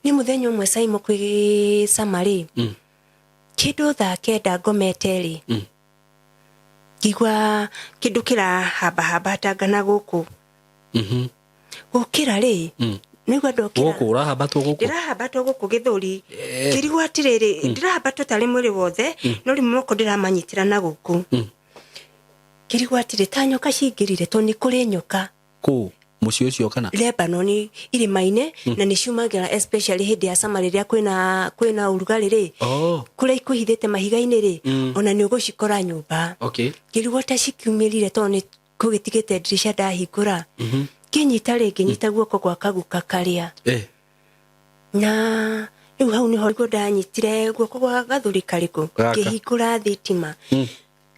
ni muthenya umwe Saimo kwi Samari kidu tha kenda ngometeri kigwa kidu kira haba tangana guku gukira ri nigwa ndokira guku urahabatwo guku ndirahabatwo guku githuri kirigwa atiriri ndirahabatwo tari mwiri wothe no rimoko ndiramanyitira na guku kirigwa atiri tanyoka cingirire to ni kuri nyoka ku mucio cio kana Lebanon iri maine na ni shumagira especially hindi ya Samari ria kwina urugari ri kure ikuhithite mahiga-ini ri ona ni ugucikora nyumba kirigwa ta cikiumirire to ni kugitigite dirisha ndahingura kinyita ringi nyita guoko gwa kaguka karia na riu hau niho ndanyitire guoko gwa gathuri kariku kihingura thitima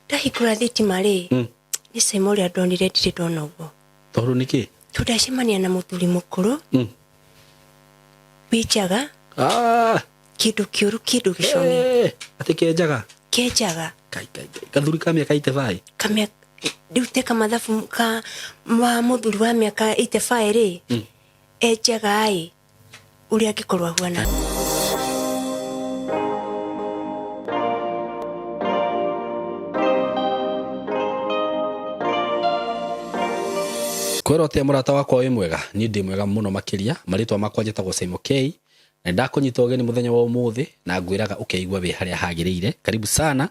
ndahingura thitima ri ni Saimo ria ndonire ndiri ndona uguo tondu niki tudacemania na muthuri mukuru wijaga kidu kiuru kidu giconi ati kenjaga kai gathuri ka miaka 85 kamia diute kama mathabu ka wa muthuri wa miaka 85 ri ejaga ai uria gikorwa huana kwerote murata wakwa wi mwega ni ndi mwega muno makiria maritwa makwa njitagwo Saimo K na ndakunyita ugeni muthenya wa umuthi na ngwiraga ukeigwa wi haria hagirire karibu sana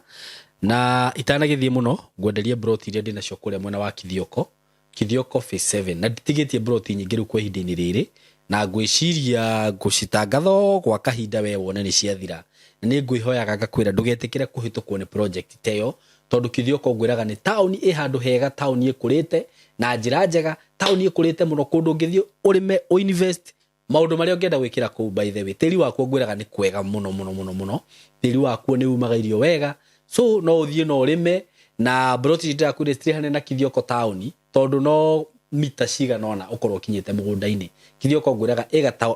na itanagithie muno ngwenderie broti iria ndina cio kuria mwena wa Kithioko phase 7 na nditigitie broti nyingi riu kwa ihinda-ini riri na ngwiciria ngucitangatho gwa kahinda we wone ni ciathira ni ngwihoyaga ngakwira ndugetikire kuhitukwo ni project teyo tondu Kithioko ngwiraga ni town i handu hega town ikurite na njira njega town ikurite muno kundu ngithio urime o invest maundu maria ungenda gwikira ku by the way tiri wako ngwiraga ni kwega muno tiri wako ni umaga irio wega so no uthie no urime na broti ndira kwire 300 na Kithioko town tondu no mita ciga nona ukorwo kinyite mugunda-ini Kithioko ngwiraga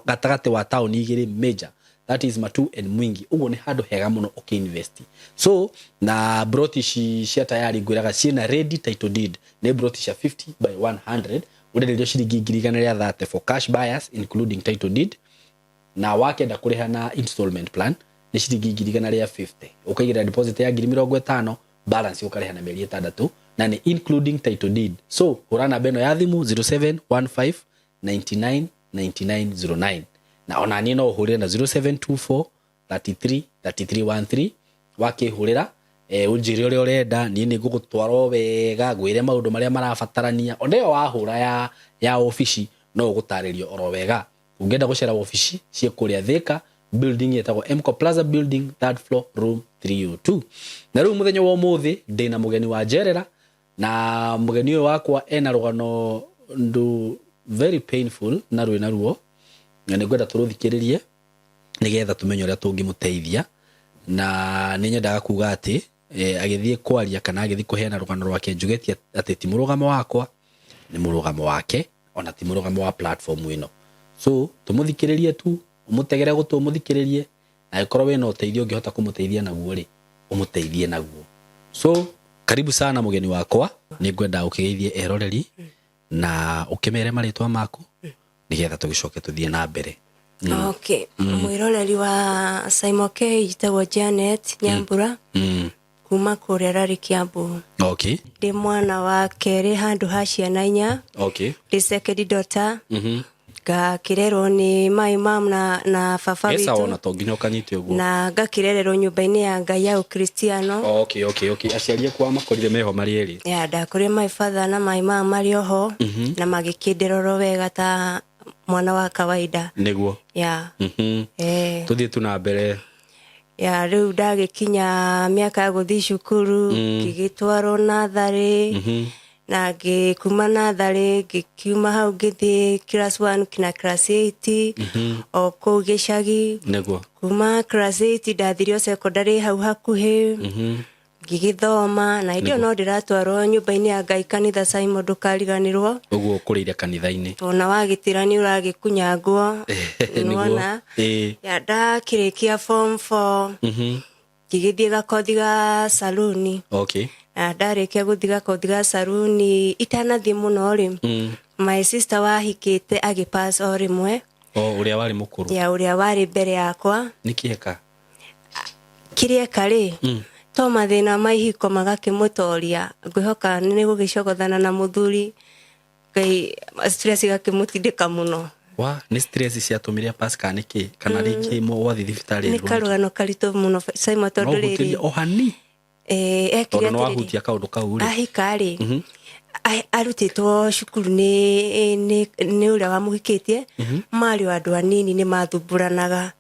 gatagati wa town igiri major that is Matu and Mwingi uguo ni handu hega muno ukiinvest so na broti cia tayari ngwiraga ciina ready title deed ni broti cia 50 by 100 urenderio ciringi 130 for cash buyers including title deed na wakenda kuriha na installment plan ni ciringi 150 ukaigira deposit ya 50 balance ukariha na mieri 6 na ni including title deed so hurana beno ya thimu 0715 99 9909 na ona ni no uhurire na 0724 33 3313 wakihurira unjiri uri urenda ni ngugutwaro wega gwire maundu maria marabatarania ondeyo wahura ya office no ugutaririo oro wega ungenda gucera office cie kuria Thika building yetagwo Mco Plaza building third floor room 302 na riu muthenya wa umuthi ndina mugeni wa Jerera na mugeni uyu wakwa ena rugano ndu very painful na ruo na nigwenda turuthikiririe nigetha tumenye uria tungimuteithia na ninyendaga kuga ati agithie kwaria kana agithie kuheana rugano rwake njugetia ati ti murugamo wakwa ni murugamo wake ona ti murugamo wa platform ino so tumuthikiririe tu umutegere gutu umuthikiririe na ikorwo wena uteithio ungihota kumuteithia naguo ri umuteithie naguo so karibu sana mugeni wakwa ningwenda ukigeithie eroreri na ukimere maritwa maku nigetha tugicoke tuthie na mbere okay mwiroreri wa Saimo K jitagwo Janet Nyambura kuma kuria rari Kiambu okay ndi mwana wa keri handu ha ciana 4 okay ndi second daughter kirero ni my mom na baba witu esa ona tonginya ukanyite uguo na ngakirerero nyumba-ini ya Ngai ya Ukristiano okay aciarie kwa makorire meho mari eri ya ndakore my father na my mom mari oho na magikindiroro wega ta mwana wa kawaida niguo ya tuthie tuna mbere ya riu ndagikinya miaka ya guthi cukuru ngigitwaro nathari na ngikuma nathari ngikiuma hau ngithie class 1 kina class 8 o kuu gicagi niguo kuma class 8 ndathirio secondary hau hakuhi ngigithoma na idio no ndiratwarwo nyumba-ini ya Ngai kanitha Saimo ndukariganirwo uguo kurire kanitha-ini ona wagitirani uragikunyangwo niguo ya ndakirikia form 4 ngigithie gakothi ga saluni okay na ndarikia guthi gakothi ga saluni itanathi muno ri my sister wahikite agipass o rimwe uria wari mukuru ya uria wari mbere yakwa nikieka kiria kari to mathina maihiko magakimutoria ngwihoka ni gugicogothana na muthuri kai stress gakimutindika muno wa ni stress ciatumire Pascal niki kana ringi mo wathi thibitari ni karugano karito muno Simon tonduriri ohani ekiria no ahutia kaundu kau ri ahikari arutitwo cukuru ni uria wamuhikitie mari andu anini ni mathumburanaga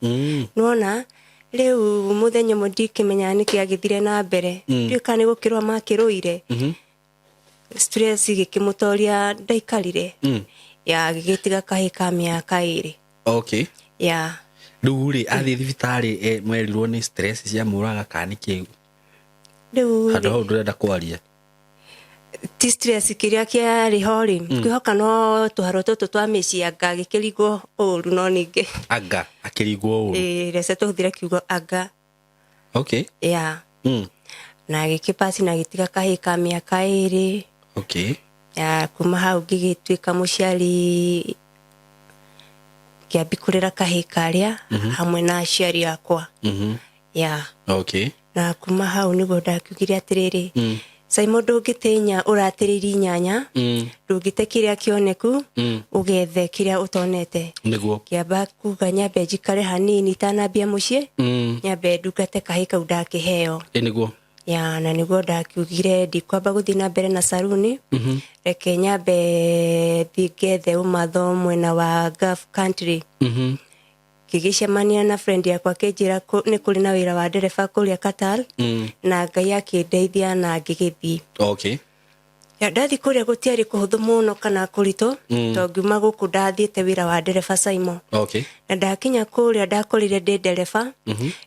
nona riu muthenya mudikimenya niki agithire na mbere ndika ni gukirwa makiruire stress gikimutoria ndaikarire ya gigitiga kahika miaka 2 okay ya ruri athi thibitari mwerirwo ni stress cia muraga kana kiu riu hado ndurenda kwaria ti stress kiria kiari hori kwihoka no tuharo tutu twa mecianga gikirigwo uru no ninge anga akirigwo uru rese tuhuthire kiugo anga okay ya na gikipasi na gitiga kahika miaka 2 okay ya kuma hau gigitwika muciari kiabikurira kahika aria hamwe na aciari akwa ya okay na kuma hau nigo ndakiugire atiriri Simon ndungitinya uratiriri nyanya ndungite kiria kioneku ugethe kiria utonete niguo kiamba kuga nyambe njikare hanini tanambia mucie nyambe ndungate kahika ndakiheo niguo ya na niguo ndakiugire ndikwamba guthi na mbere na saruni reke nyambe thigethe umatho mwena wa Gulf country kigicemania na friend yakwa kinjira ni kuri na wira wa ndereba kuria Qatar na Ngai akindeithia na ngigithii okay ya ndathi kuria gutiari kuhuthu muno kana kurito to ngiuma guku ndathiite wira wa ndereba Simon okay na ndakinya kuria ndakorire ndi ndereba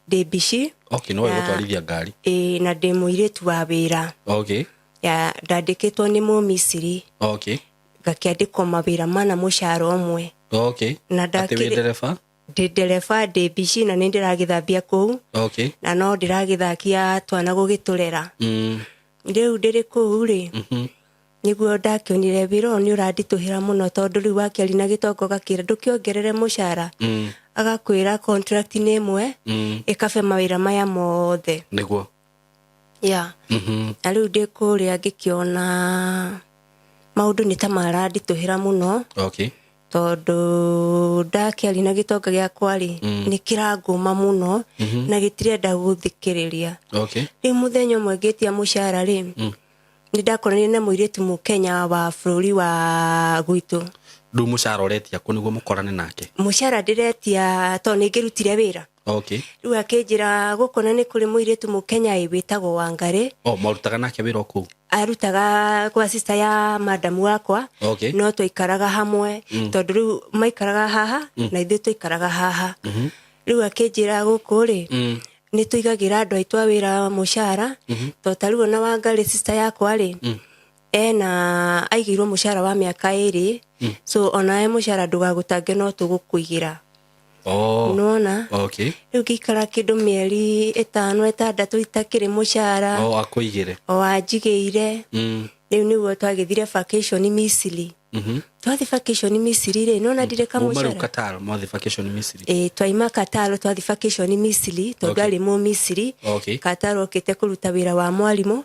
ndi bici okay no gutwarithia ngari na ndi muiritu wa wira okay ya ndandikitwo ni mu Misiri okay gakiandikwo mawira mana mushara umwe okay na ndakire ndereba ndi ndereba ndi bici na nindiragithambia kuu okay na no ndiragithakia twana gugiturera riu ndiri kuu ri niguo ndakionire wira ni urandituhira muno tondu riu wakiari na gitongo gakira ndukiongerere mushara agakwira contract ni imwe ikabe mawira maya mothe niguo ya na riu ndi kuria ngikiona maundu ni ta marandituhira muno okay tondu ndakiari na gitonga giakwa ri ni kiranguma muno na gitirenda guthikiriria okay riu muthenya umwe ngitia mushara ri ni ndakorana na muiritu Mukenya wa bururi wa gwitu ndu mushara uretia ku niguo mukorane nake mushara ndiretia to ni ngirutire wira okay riu akinjira gukona ni kuri muiritu Mukenya witagwo Wangari marutaga nake wira ku arutaga kwa sister ya madam wakwa okay no tuikaraga hamwe tondu riu maikaraga haha na ithuĩ tuikaraga haha riu akinjira guku ri ni tuigagira andu aitwa wira mushara to tariu na Wangari sister yakwa ri ena aigirwo mushara wa miaka 2 so onae mushara ndugagutange no tugukuigira nona okay riu gikara kindu mieri 5-6 itakiri mushara akuigire anjigiire riu niguo twagithire vacation Misiri twathi vacation Misiri ri nona ndireka mushara mumaru Qatar mwathi vacation Misiri twaima Qatar twathi vacation Misiri tondu ari mu Misiri Qatar okite kuruta wira wa mwalimu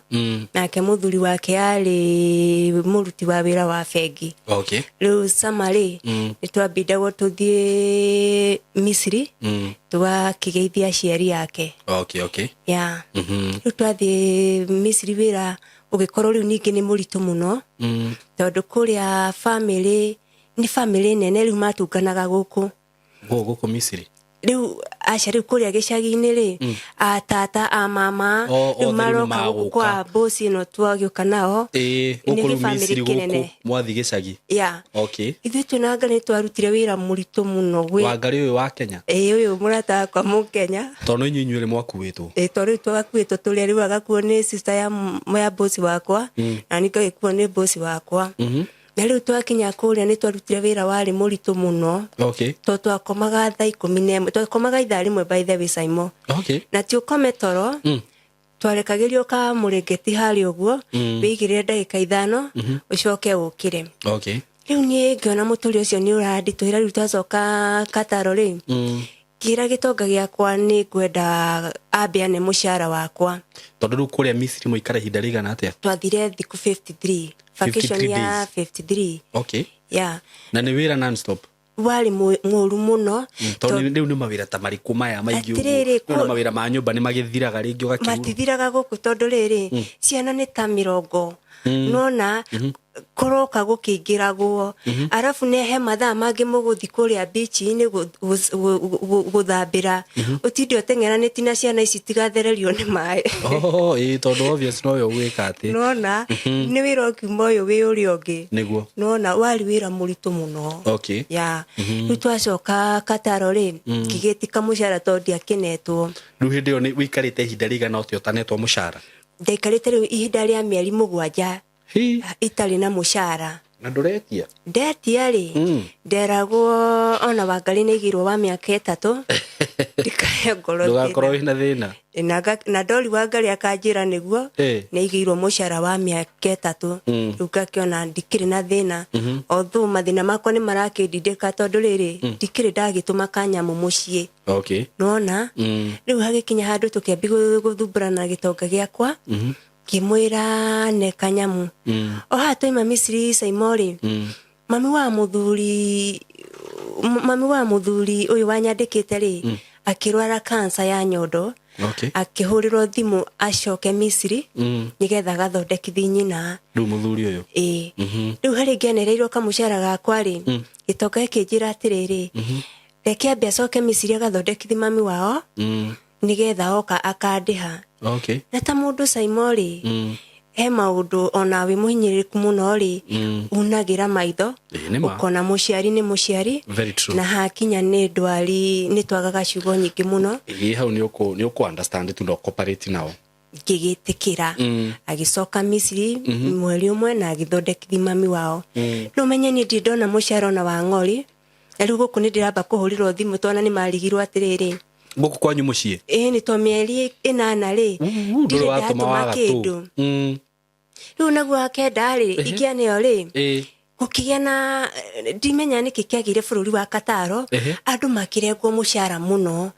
nake muthuri wake ari muruti wa wira wa bengi okay riu samari ni twambindagwo tuthie Misiri twakigeithia aciari yake okay ya riu twathi Misiri wira ugikorwo riu ningi ni muritu muno tondu kuria family ni family nene riu matunganaga guku Misiri riu aca riu kuria gicagi-ini ri atata a mama riu maroka kwa bosi ino twagiuka nao gukuru Misiri guku mwathi gicagi ya okay ithuĩ twĩnanga nĩ twarutire wĩra mũritũ mũno Wangari ũyũ wa Kenya ũyũ mũrata wakwa Mũkenya tondũ inyuĩ mwakuĩtwo tondũ twakuĩtwo tũrĩa rĩu agakuo nĩ sister ya bosi wakwa na nĩ ngagĩkuo nĩ bosi wakwa na riu twakinya kuria ni twarutire wira wari muritu muno okay to twakomaga thaa 11 twakomaga ithaa rimwe by the way Simon okay na ti ukome toro twarekagirio ka murengeti hari uguo wigirire ndagika 5 ucoke ukire okay riu nie ngiona muturi ucio ni uranditwira riu twacoka Kataro ri kira gitonga giakwa ni ngwenda ambeane mushara wakwa tondu riu kuria Misiri muikara ihinda rigana atia twathire thiku 53 vacation ya 53 okay yeah na ni wira non stop wali muru muno tondu riu ni mawira ta mariku maya maingi uguo na mawira ma nyumba ni magithiraga ringi ugakiura matithiraga guku tondu riri ciana ni ta 70 nona koroka gukingiragwo arafu nehe mathaa mangi muguthi kuria beach ni guthambira utindi utengeraniti na ciana ici tigathererio ni mai tondu obvious no yo gwika ati nona ni wira ukiuma uyu wi uri ungi niguo nona wali wira muritu muno okay ya riu twacoka Kataro ri kigitika mushara tondi akinetwo riu hindi yo ni wikarite ihinda rigana uti utanetwo mushara ndaikarite riu ihinda ria mieri 7 itari na mushara na nduretia ndetia ri nderagwo ona Wangari ni igirwo wa miaka 3 ndikahe ngoro ndugakorwo ina thina na ndori Wangari akanjira niguo ni igirwo mushara wa miaka 3 riu ngakiona ndikiri na thina although mathina makwa ni marakindindika tondu riri ndikiri ndagituma kanyamu mucii okay nona riu hagikinya handu tukiambi guthumbũrana gitonga giakwa kimwira ne kanyamu oha toima Misiri Saimori mami wa muthuri uyu wanyandikite ri akirwara cancer ya nyondo akihurirwo thimu acoke Misiri nigetha gathondekithi nyina riu muthuri uyu riu hari ngenereirwo kamushara gakwa ri gitonga kinjira atiriri reke ambia acoke Misiri agathondekithi mami wao nigetha oka akandiha okay na ta mundu Saimori he maundu ona wi muhinyiriku muno ri unagira maitho ukona muciari ni muciari na hakinya ni ndwari ni twagaga ciugo nyingi muno hau ni uku understand tu no cooperate nao gigitikira agicoka Misiri mweri umwe na agithondekithi mami wao no menye ni ndona muciari ona wa ng'ori riu guku ni ndiramba kuhurirwo thimu twana ni marigirwo atiriri guku kwanyu mucii ni to mieri 8 ri ndiri watuma kindu riu naguo akenda ri ikianeo ri gukigia na ndimenya niki kiagire bururi wa Kataro andu makirengwo mushara muno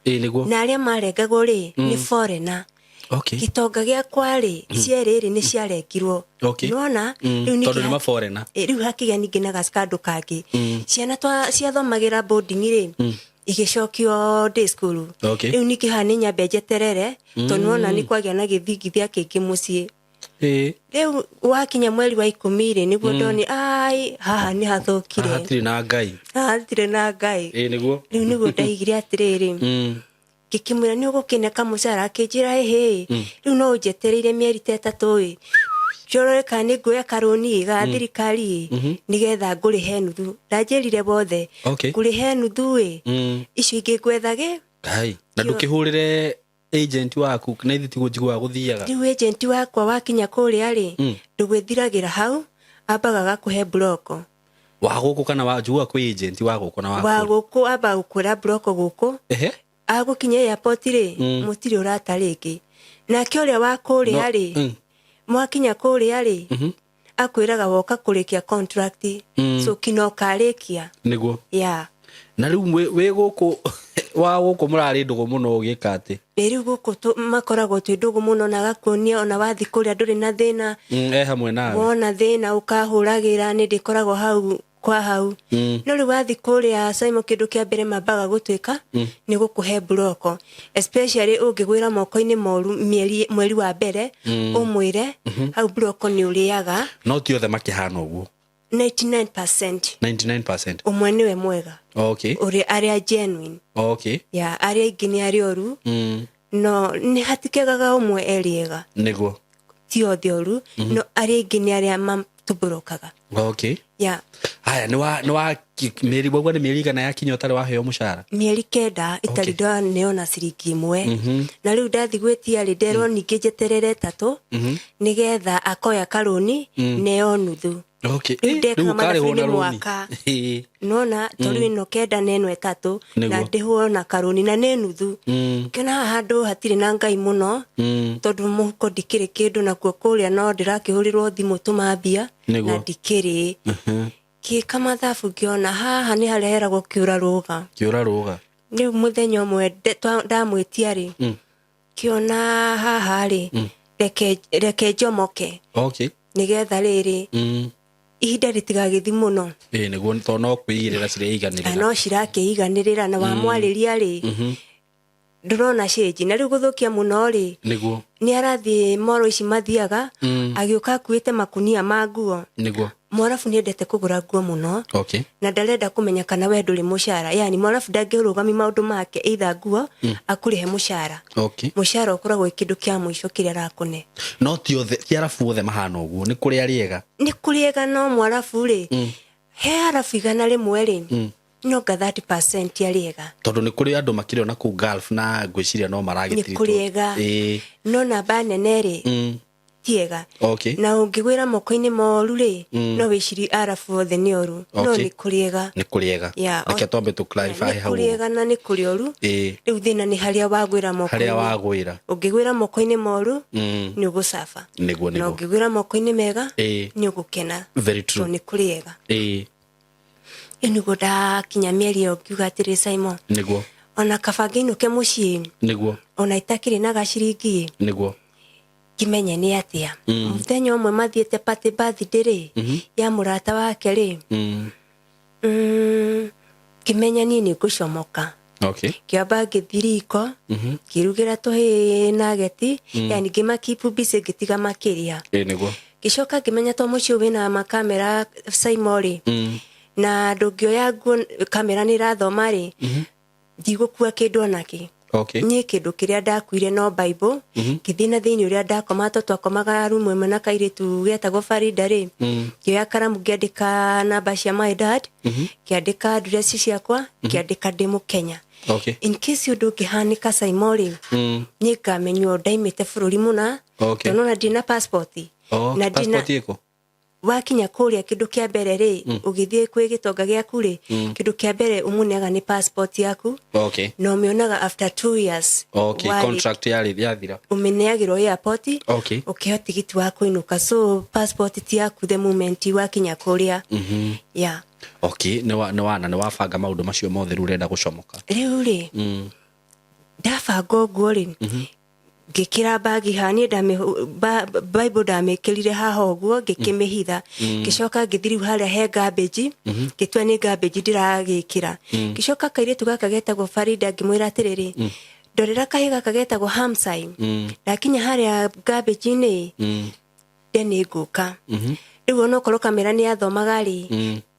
na aria marengagwo ri ni foreigner gitonga giakwa ri cieri ni ciarengirwo nona riu ni tondu ni maforena riu hakigia ningi na gaskandu kangi ciana ciathomagira boarding ri igicokio day school riu niki hani nyambe njeterere tondu nona ni kwagia na githingithia kingi mucii riu wakinya mweri wa 10 ri niguo ndoni ai haha ni hathokire hatire na ngai niguo riu niguo ndaigire atiriri gikimwira ni ugukine kamucara akinjira riu no njetereire mieri 3 jorore kani ngoya karoni ga thirikari nigetha ngurihe nuthu ndanjirire bothe ngurihe nuthu icio ingi ngwethage na ndukihurire agent waku na ithi tigujigwa guthiaga riu agent wakwa wakinya kuria ri ndugwithiragira hau ambaga gakuhe bloko wa guku kana wajua kwa agent wa guku na wa guku aba ukura bloko guku agukinya airport ri mutiri uratariki na kioria wa kuria ri mwakinya kuria ri akwiraga woka kurikia contract so kinokarikia niguo na riu we guku wa guku murari ndugu muno ugika ati riu guku makoragwo twi ndugu muno na gakunia ona wathi kuria nduri na thina hamwe nawe wona thina ukahuragira ni ndikoragwo hau kwa hau no riu wathi kuria Simon kindu kia mbere mambaga gutwika ni gukuhe bloko especially ungigwira moko-ini moru mweri wa mbere umwire hau bloko ni uriaga no ti othe makihana uguo 99% umwe niwe mwega uri aria genuine aria ingi ni arioru no ni hatikegaga umwe eriega niguo ti othe oru no aria ingi ni aria matuborokaga haya ni wa meri bogwa ni meri kana yakinya utari waheo mushara mieri 9 itari ndo neona ciringi imwe na riu ndathi gwetia ri nderwo ningi njeterere 3 nigetha akoya karoni neo nuthu riu kare hona mwaka nona tori no kenda neno 3 na ndiho na karoni na ne nuthu kana handu hatire na ngai muno tondu muko ndikire kindu na kuo kuria no ndirakihurirwo thimu tumambia na ndikiri ngĩka mathabu ngĩona haha nĩ harĩa heragwo kĩũra rũga rĩu mũthenya ũmwe ndamwĩtia rĩ kĩona haha rĩ reke njomoke nĩgetha rĩrĩ ihinda rĩtigagĩthi mũno nĩguo tondũ no kwĩigĩrĩra cireiganĩrĩra no cirakĩiganĩrĩra na wamwarĩria rĩ ndũrona change na rĩu gũthũkia mũno rĩ nĩ arathiĩ moro ici mathiaga agĩũka akuĩte makunia ma nguo mwarabu nĩ endete kũgũra nguo mũno na ndarenda kũmenya kana we ndũrĩ mũcara yani mwarabu ndangĩrũgamia maũndũ make either nguo akũrĩhe mũcara mũcara ũkoragwo kĩndũ kĩa mũico kĩrĩa arakũne no ti arabu othe mahana ũguo nĩ kũrĩ ega no mwarabu rĩ he arabu igana rĩmwe rĩ nonga 30% arĩ ega tondũ nĩ kũrĩ andũ makĩrĩ ona kũu Gulf na ngwĩciria no maragĩtiritwo nĩ kũrĩ ega no namba nene rĩ tiega na ũngĩgwĩra moko-inĩ moru rĩ no wĩciri arabu othe nĩ oru no nĩ kũrĩ ega reke twambe tũ clarify hau nĩ kũrĩ ega na nĩ kũrĩ oru rĩu thĩna nĩ harĩa wagwĩra moko-inĩ ũngĩgwĩra moko-inĩ moru nĩ ũgũcaba na ũngĩgwĩra moko-inĩ mega nĩ ũgũkena nĩ kũrĩ ega nĩguo ndakinya mĩeri ĩyo ngiuga atĩrĩ Simon ona kaba ngĩinũke mũciĩ ona itakĩrĩ na gaciringi kimenye nĩ atĩa mũthenya ũmwe mathiĩte party birthday rĩ ya mũrata wake rĩ kimenya niĩ nĩ ngũcomoka kĩamba ngĩthiĩ riko ngĩrugĩra tũhĩ nageti yani ngĩmakipu busy ngĩtiga makĩria ngĩcoka ngĩmenya to mũciĩ wĩna makamera Simon rĩ na ndũngĩoya nguo kamera nĩ ĩrathoma rĩ ndigũkua kĩndũ onakĩ niĩ kĩndũ kĩrĩa ndakuire no Bible ngĩthiĩ na thĩinĩ ũrĩa ndakoma twakomaga rumu ĩmwe na kairĩtu getagwo Farida rĩ ngĩoya karamu ngĩandĩka namba cia my dad ngĩandĩka address ciakwa ngĩandĩka ndĩ Mũkenya in case ũndũ ũngĩhanĩka Simon rĩ nĩ ngamenywo ndaimĩte bũrũri mũna tondũ ona ndina passport na ndina wakinya kũrĩa kĩndũ kĩa mbere rĩ ũgĩthiĩ kwĩ gĩtonga gĩaku rĩ kĩndũ kĩa mbere ũmuneaga nĩ passport yaku na ũmĩonaga after 2 years contract yathira ũmĩneagĩrwo airport ũkĩheo tigiti wa kũinũka so passport ti yaku the moment wakinya kũrĩa nĩ wabanga maũndũ macio mothe rĩu ũrenda gũcomoka rĩu rĩ ndabanga ũguo rĩ ngĩkĩra bagi hani Bible ndamĩkĩrire haha ũguo ngĩkĩmĩhitha ngĩcoka ngĩthiĩ rĩu harĩa he garbage ngĩtua nĩ garbage ndĩragĩkĩra ngĩcoka kairĩtu gaka getagwo Farida ngĩmwĩra atĩrĩrĩ ndorera kahĩ gaka getagwo Hamsai ndakinya harĩa garbage-inĩ nĩ ngũka rĩu onokorwo kamera nĩ yathomaga rĩ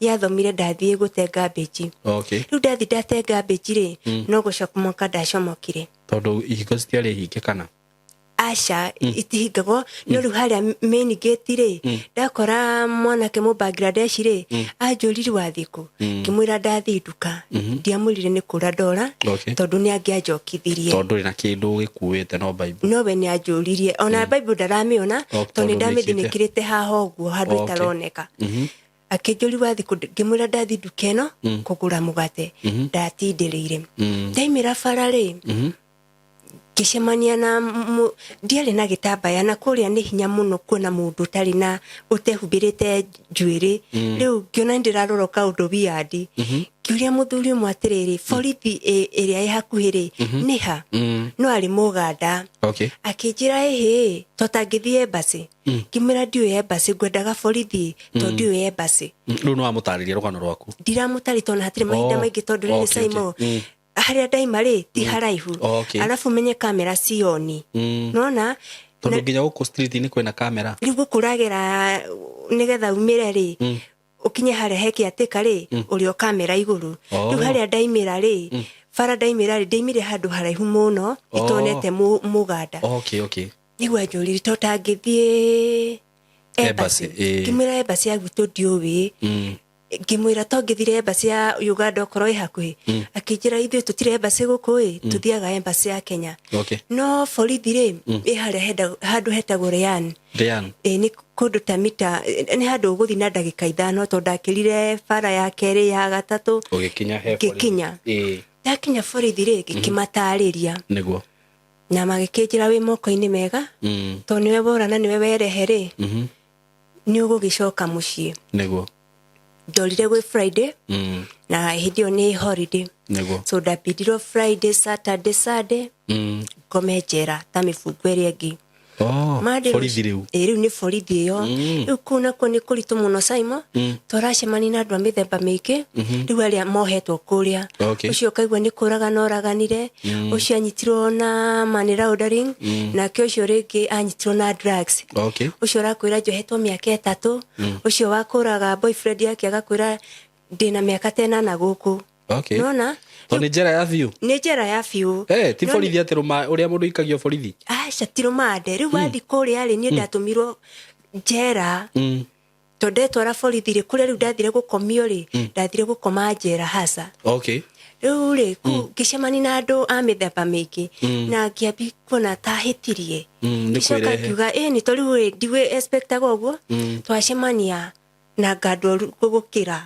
yathomire ndathiĩ gũte garbage rĩu ndathiĩ ndate garbage rĩ no gũcomoka ndacomokire tondũ ihingo citiarĩ hinge kana aca itihingagwo no rĩu harĩa main gate rĩ ndakora mwanake mũ Bangladesh rĩ anjũrire wathikũ ngĩmwĩra ndathiĩ nduka ndiamwĩrire nĩ kũra ndora tondũ nĩ angĩanjokithirie tondũ rĩ na kĩndũ gĩkuĩte no Bible no we nĩ anjũririe ona Bible ndaramĩona tondũ nĩ ndamĩthinĩkĩrĩte haha ũguo handũ itaroneka akĩnjũri wathikũ ngĩmwĩra ndathiĩ nduka ĩno kũgũra mũgate ndatindĩrĩire ndaimĩra bara rĩ ngĩcemania na ndiarĩ na gĩtambaya na kũrĩa nĩ hinya mũno kuona mũndũ ũtarĩ na ũtehumbĩrĩte njuĩrĩ rĩu ngĩona ndĩrarora kaũndũ weird ngĩũria mũthuri ũmwe atĩrĩrĩ borithi ĩrĩa ĩ hakuhĩ rĩ nĩ ha no arĩ Mũganda akĩnjĩra ĩhĩ totangĩthiĩ embassy ngĩmwĩra ndiũĩ embassy ngwendaga borithi tondũ ndiũĩ embassy rĩu nĩ wamũtarĩria rũgano rwaku ndiramũtarĩ tondũ hatirĩ mahinda maingĩ tondũ rĩrĩ Simon harĩa ndaima rĩ ti haraihu arabu menye kamera cioni nona tondũ nginya gũkũ street-inĩ kwĩna kamera rĩu gũkũragĩra nĩgetha umĩre rĩ ũkinye harĩa he kĩatĩka rĩ ũrĩo kamera igũrũ rĩu harĩa ndaimĩra rĩ bara ndaimĩra rĩ ndaimĩre handũ haraihu mũno itonete Mũganda nĩguo anjũrire totangĩthiĩ embassy ngĩmwĩra embassy ya gwitũ ndiũĩ ngĩmwĩra to ngĩthire embassy ya Uganda okorwo ĩ hakuhĩ akĩnjĩra ithuĩ tũtirĩ embassy gũkũ tuthiaga embassy ya Kenya no borithi rĩ ĩ harĩa handũ hetagwo Ryan nĩ kũndũ ta mita nĩ handũ ũgũthiĩ na ndagĩka 5 tondũ ndakĩrire bara ya kerĩ ya gatatũ ngĩkinya ndakinya borithi rĩ ngĩkĩmatarĩria na magĩkĩnjĩra wĩ moko-inĩ mega tondũ nĩwe wora na nĩwe werehe rĩ nĩ ũgũgĩcoka mũciĩ ndorire gwĩ Friday na hĩndĩ ĩyo nĩ holiday so ndambindirwo Friday Saturday Sunday ngome njera ta mĩbungo ĩrĩa ĩngĩ borithi rĩu rĩu nĩ borithi ĩyo rĩu kũu nakuo nĩ kũritũ mũno Simon tũracemania na andũ a mĩthemba mĩingĩ rĩu arĩa mohetwo kũrĩa ũcio ũkaigua nĩ kũragana oraganire ũcio anyitirwo na money laundering nake ũcio rĩngĩ anyitirwo na drugs ũcio ũrakwĩra njohetwo mĩaka 3 ũcio wakũraga boyfriend yake agakwĩra ndĩna mĩaka 10 gũkũ nona nĩ njera ya biũ nĩ njera ya biũ ti borithi atĩ ũrĩa mũndũ ikagio borithi aca ti rũmande rĩu wathi kũrĩa rĩ niĩ ndatũmirwo njera tondũ ndetwara borithi rĩ kũrĩa rĩu ndathire gũkomio rĩ ndathire gũkoma njera hasa rĩu rĩ ngĩcemania na andũ a mĩthemba mĩingĩ na ngĩambi kuona ta hĩtirie gĩcoka ngiuga nĩ tondũ rĩu rĩ ndigwĩ expectaga ũguo twacemania na ngandũ gũgũkĩra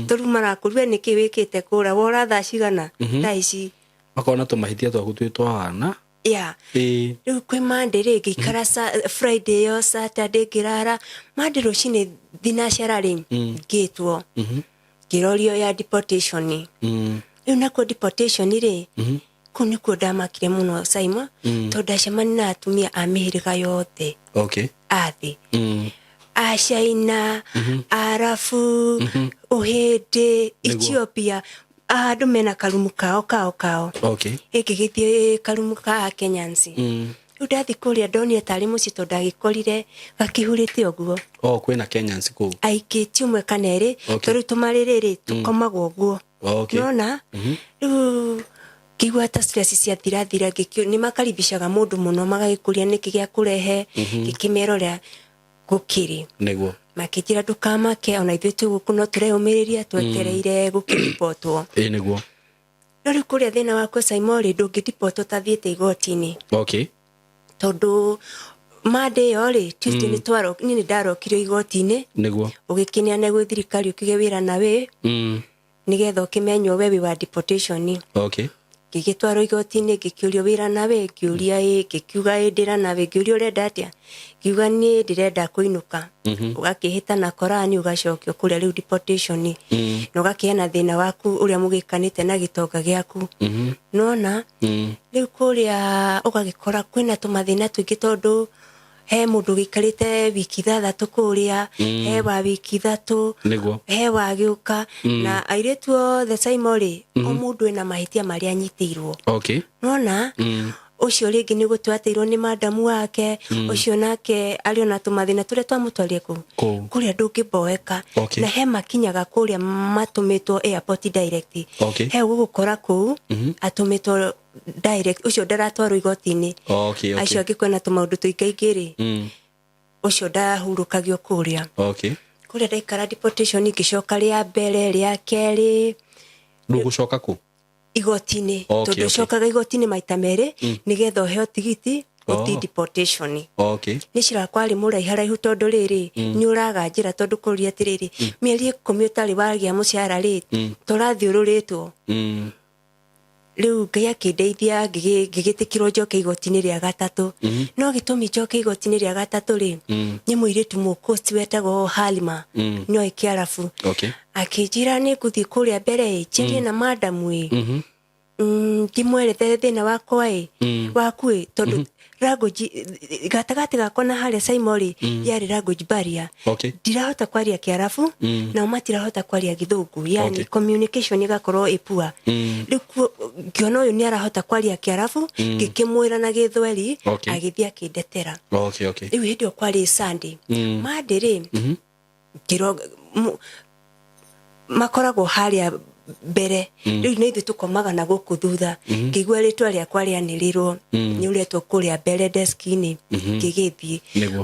tondũ marakũrua nĩkĩ wĩkĩte kũra wora thaa cigana thaa ici makona tũmahĩtia twaku twĩ twana rĩu kwĩ Monday rĩ ngĩikara Friday ĩyo Saturday ngĩrara Monday rũcinĩ thinacara rĩ ngĩtwo ngĩrorio ya deportation rĩu nakuo deportation rĩ kũu nĩkuo ndamakire mũno Simon tondũ ndacemania na atumia a mĩhĩrĩga yothe a thĩ Achaina, Arafu, Uhindi, Ethiopia, andũ mena karumu kao. Gĩgĩthiĩ karumu ka Kenyans. Rĩu ndathi kũrĩa ndonire tarĩ mũciĩ tondũ ndagĩkorire gakĩhurĩte ũguo. Kwĩna Kenyans kũu. Aikĩtie ũmwe kana erĩ tondũ tũmarĩrĩ tũkomagwo ũguo. Nona rĩu kĩigua ta stress ciathirathira nĩ makaribishaga mũndũ mũno magagĩkũria nĩkĩ gĩa kũrehe gĩkĩmerora gũkĩrĩ nĩguo makĩtira ndũkamake ona ithuĩ tũgũkũ no tũreyũmĩrĩria twetereire gũkĩripotwo nĩguo no rĩu kũrĩa thĩna wakwa Simon rĩ ndũngĩripotwo tathiĩte igoti-inĩ tondũ Monday ĩyo rĩ Tuesday nĩ ndarokire igoti-inĩ nĩguo ũgĩkĩneana gwĩ thirikari ũkĩgĩa wĩra na wĩ nĩgetha ũkĩmenywo we wĩ wa deportation gĩgĩtwarwo igoti-inĩ ngĩkĩũrio wĩra nawe ngĩũria ngĩkiuga ndĩra nawe ngĩũria ũrenda atĩa ngiuga niĩ ndĩrenda kũinũka ũgakĩhĩta na Korani ũgacokio kũrĩa rĩu deportation na ũgakĩheana thĩna waku ũrĩa mũgĩkanĩte na gĩtonga gĩaku nona rĩu kũrĩa ũgagĩkora kwĩna tũmathĩna tũingĩ tondũ he mũndũ gĩkarĩte wiki 3 kũrĩa he wa wiki 3 he wa gĩũka na airĩtu othe Simon rĩ o mũndũ ena mahĩtia marĩa anyitĩirwo nona ũcio rĩngĩ nĩ gũtwateirwo nĩ madamu wake ũcio nake arĩ ona tũmathĩna tũrĩa twamũtwarire kũu kũrĩa ndũngĩmboeka na he makinyaga kũrĩa matũmĩtwo airport direct he gũgũkora kũu atũmĩtwo direct ũcio ndaratwarwo igoti-inĩ acio angĩ kwĩna tũmaũndũ tũingaingĩ rĩ ũcio ndahurũkagio kũrĩa kũrĩa ndaikara deportation ngĩcoka rĩa mbere rĩa kerĩ ndũgũcoka kũ igoti-inĩ tondũ cokaga igoti-inĩ maita merĩ nĩgetha ũheo tigiti ũthi deportation nĩ cirakwarĩ mũraiharaihu tondũ rĩrĩ nĩ ũraga njĩra tondũ kũrĩa atĩrĩrĩ mĩeri 10 ũtarĩ wagĩa mũcara rĩ tũrathiũrũrĩtwo rĩu Ngai akĩndeithia ngĩgĩtĩkĩrwo njoke igoti-inĩ rĩa gatatũ no gĩtũmi njoke igoti-inĩ rĩa gatatũ rĩ nĩ mũirĩtu mũkũsti wetagwo Halima nĩoĩ Kĩarabu akĩnjĩra nĩ ngũthiĩ kũrĩa mbere njarie na madamu ndĩmwerethere thĩna wakwa waku tondũ language gatagatĩ gakwa na harĩa Simon rĩ yarĩ language barrier ndirahota kwaria Kĩarabu nao matirahota kwaria Gĩthũngũ yani communication igakorwo ĩpua rĩu ngĩona ũyũ nĩ arahota kwaria Kĩarabu ngĩkĩmwĩra na Gĩthweri agĩthiĩ akĩndetera rĩu hĩndĩ ĩyo kwarĩ Sunday Monday rĩ makoragwo harĩa mbere rĩu nĩ ithuĩ tũkomaga na gũkũ thutha ngĩigua rĩtwa rĩakwa rĩanĩrĩrwo nĩ ũretwo kũrĩa mbere desk-inĩ ngĩgĩthiĩ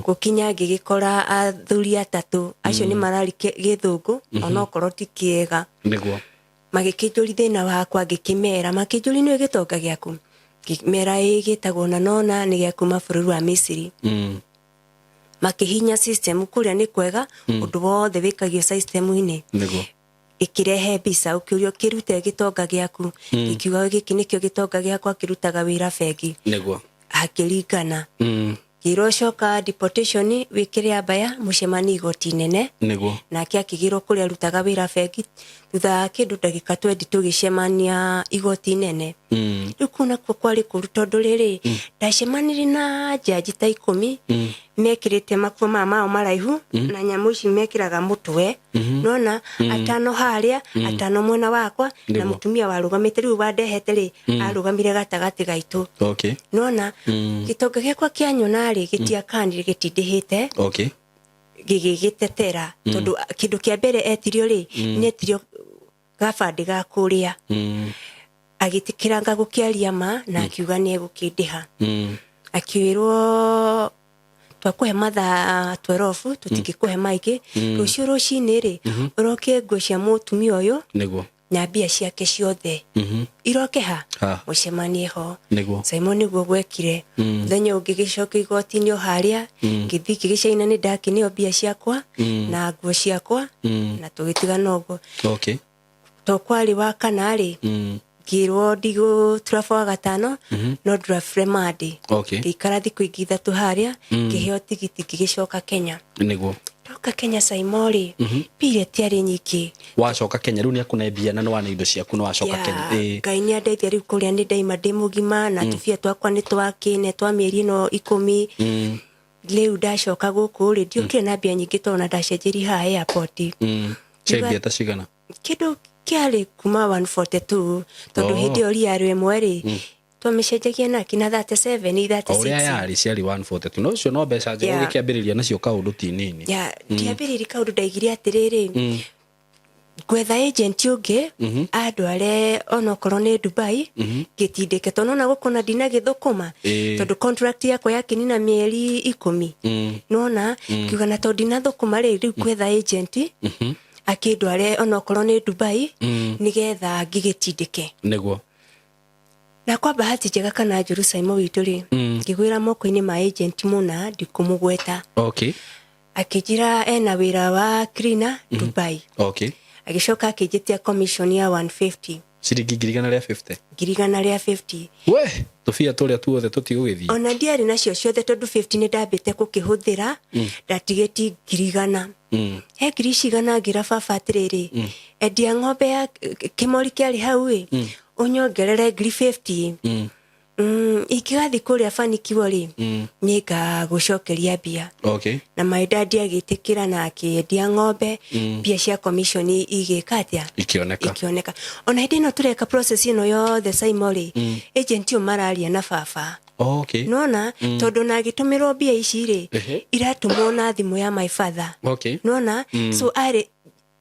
gũkinya ngĩgĩkora athuri atatũ acio nĩ marari Gĩthũngũ onokorwo ti kĩega magĩkĩnjũri thĩna wakwa ngĩkĩmera makĩnjũri nĩ gĩtonga gĩaku ngĩmera gĩtagwo na nona nĩ gĩa kuma bũrũri wa Misiri makĩhinya system kũrĩa nĩ kwega ũndũ wothe wĩkagio system-inĩ ikirehe visa ukĩũrio kĩrute gĩtonga gĩaku gĩkiuga gĩkĩ nĩkĩo gĩtonga gĩakwa kĩrutaga wĩra bengi nĩguo akĩringana ngirwo coka deportation wikire abaya mucemani igoti nene niguo na akigirwo kuria rutaga wira bengi thutha kindu ndagika 20 tugicemania igoti nene riu kuna kwari kuru tondu riri ndacemanire na jaji ta 10 mekirite makuo mao maraihu na nyamu ici mekiraga mutwe nona atano haria atano mwena wakwa na mutumia warugamite riu bandehete ri arugamire gatagati gaitu nona gitonga giakwa kianyona ri gitia kanire gitindihite gigitetera tondu kindu kia mbere etirio ri netirio gabandi ga kuria agitikiranga gukiaria ma na akiuga ni egukindiha akiwirwo twakuhe mathaa 12 tutingikuhe maiki rucio rucini ri uroke nguo cia mutumia uyu niguo na mbia ciake ciothe iroke ha mucemanie ho Simon niguo gwekire muthenya ungi gicoka igoti-ini haria ngithi gigicaina ni ndakinio mbia ciakwa na nguo ciakwa na tugitigana uguo to kwari wa kana ri ngirwo ndigo turafa gatano no drafre madi ngikara thiku ingi ithatu haria ngiheo tigiti ngigicoka Kenya niguo toka Kenya Saimori pire tiari nyiki wacoka Kenya riu ni akunembia na wana indo ciaku no wacoka Kenya Ngai ni andeithia riu kuria ni ndaima ndi mugima na tufia twakwa ni twakine twa mieri no 10 riu ndacoka guku ri ndiokire na mbia nyingi tona ndacenjiri ha airport chebia ta cigana kidu kiari kuma 142 tondu hindi ori ari mweri twamecenjagia na kina 37 36 oria yari ciari 142 no cio no mbeca njega gikiambiriria nacio kaundu ti nini kiambiriria kaundu ndaigire atiriri gwetha agent ungi andware onokorwo ni Dubai gitindike tondu na gukona ndina githukuma tondu contract yakwa yakinina mieri 10 nona kiuga na tondu ndina thukuma riu gwetha agent akindware onokorwo ni Dubai nigetha ngigitindike niguo na kwa bahati njega kana njuru Simon witu ri ngigwira moko-ini ma agent muna ndikumugweta akijira ena wira wa cleaner Dubai agicoka akijitia commission ya 150 ciringi ngirigana ria 50 we tufia turia tuothe tutigugithia ona ndiari nacio ciothe tondu 50 ni ndambite kukihuthira ndatigeti ngirigana he ngiricigana ngira baba atiriri endia ng'ombe ya kimori kiari hau unyongerere ngiri 50 ikigathi kuria fanikiwa ri nika gucokeria mbia na my dad agitikira na akiendia ng'ombe mbia cia commission igikatia ikioneka ona hindi no tureka process ino yothe Saimori agent umararia na baba nona tondu na gitumirwo mbia ici ri iratumwo na thimu ya my father nona so ari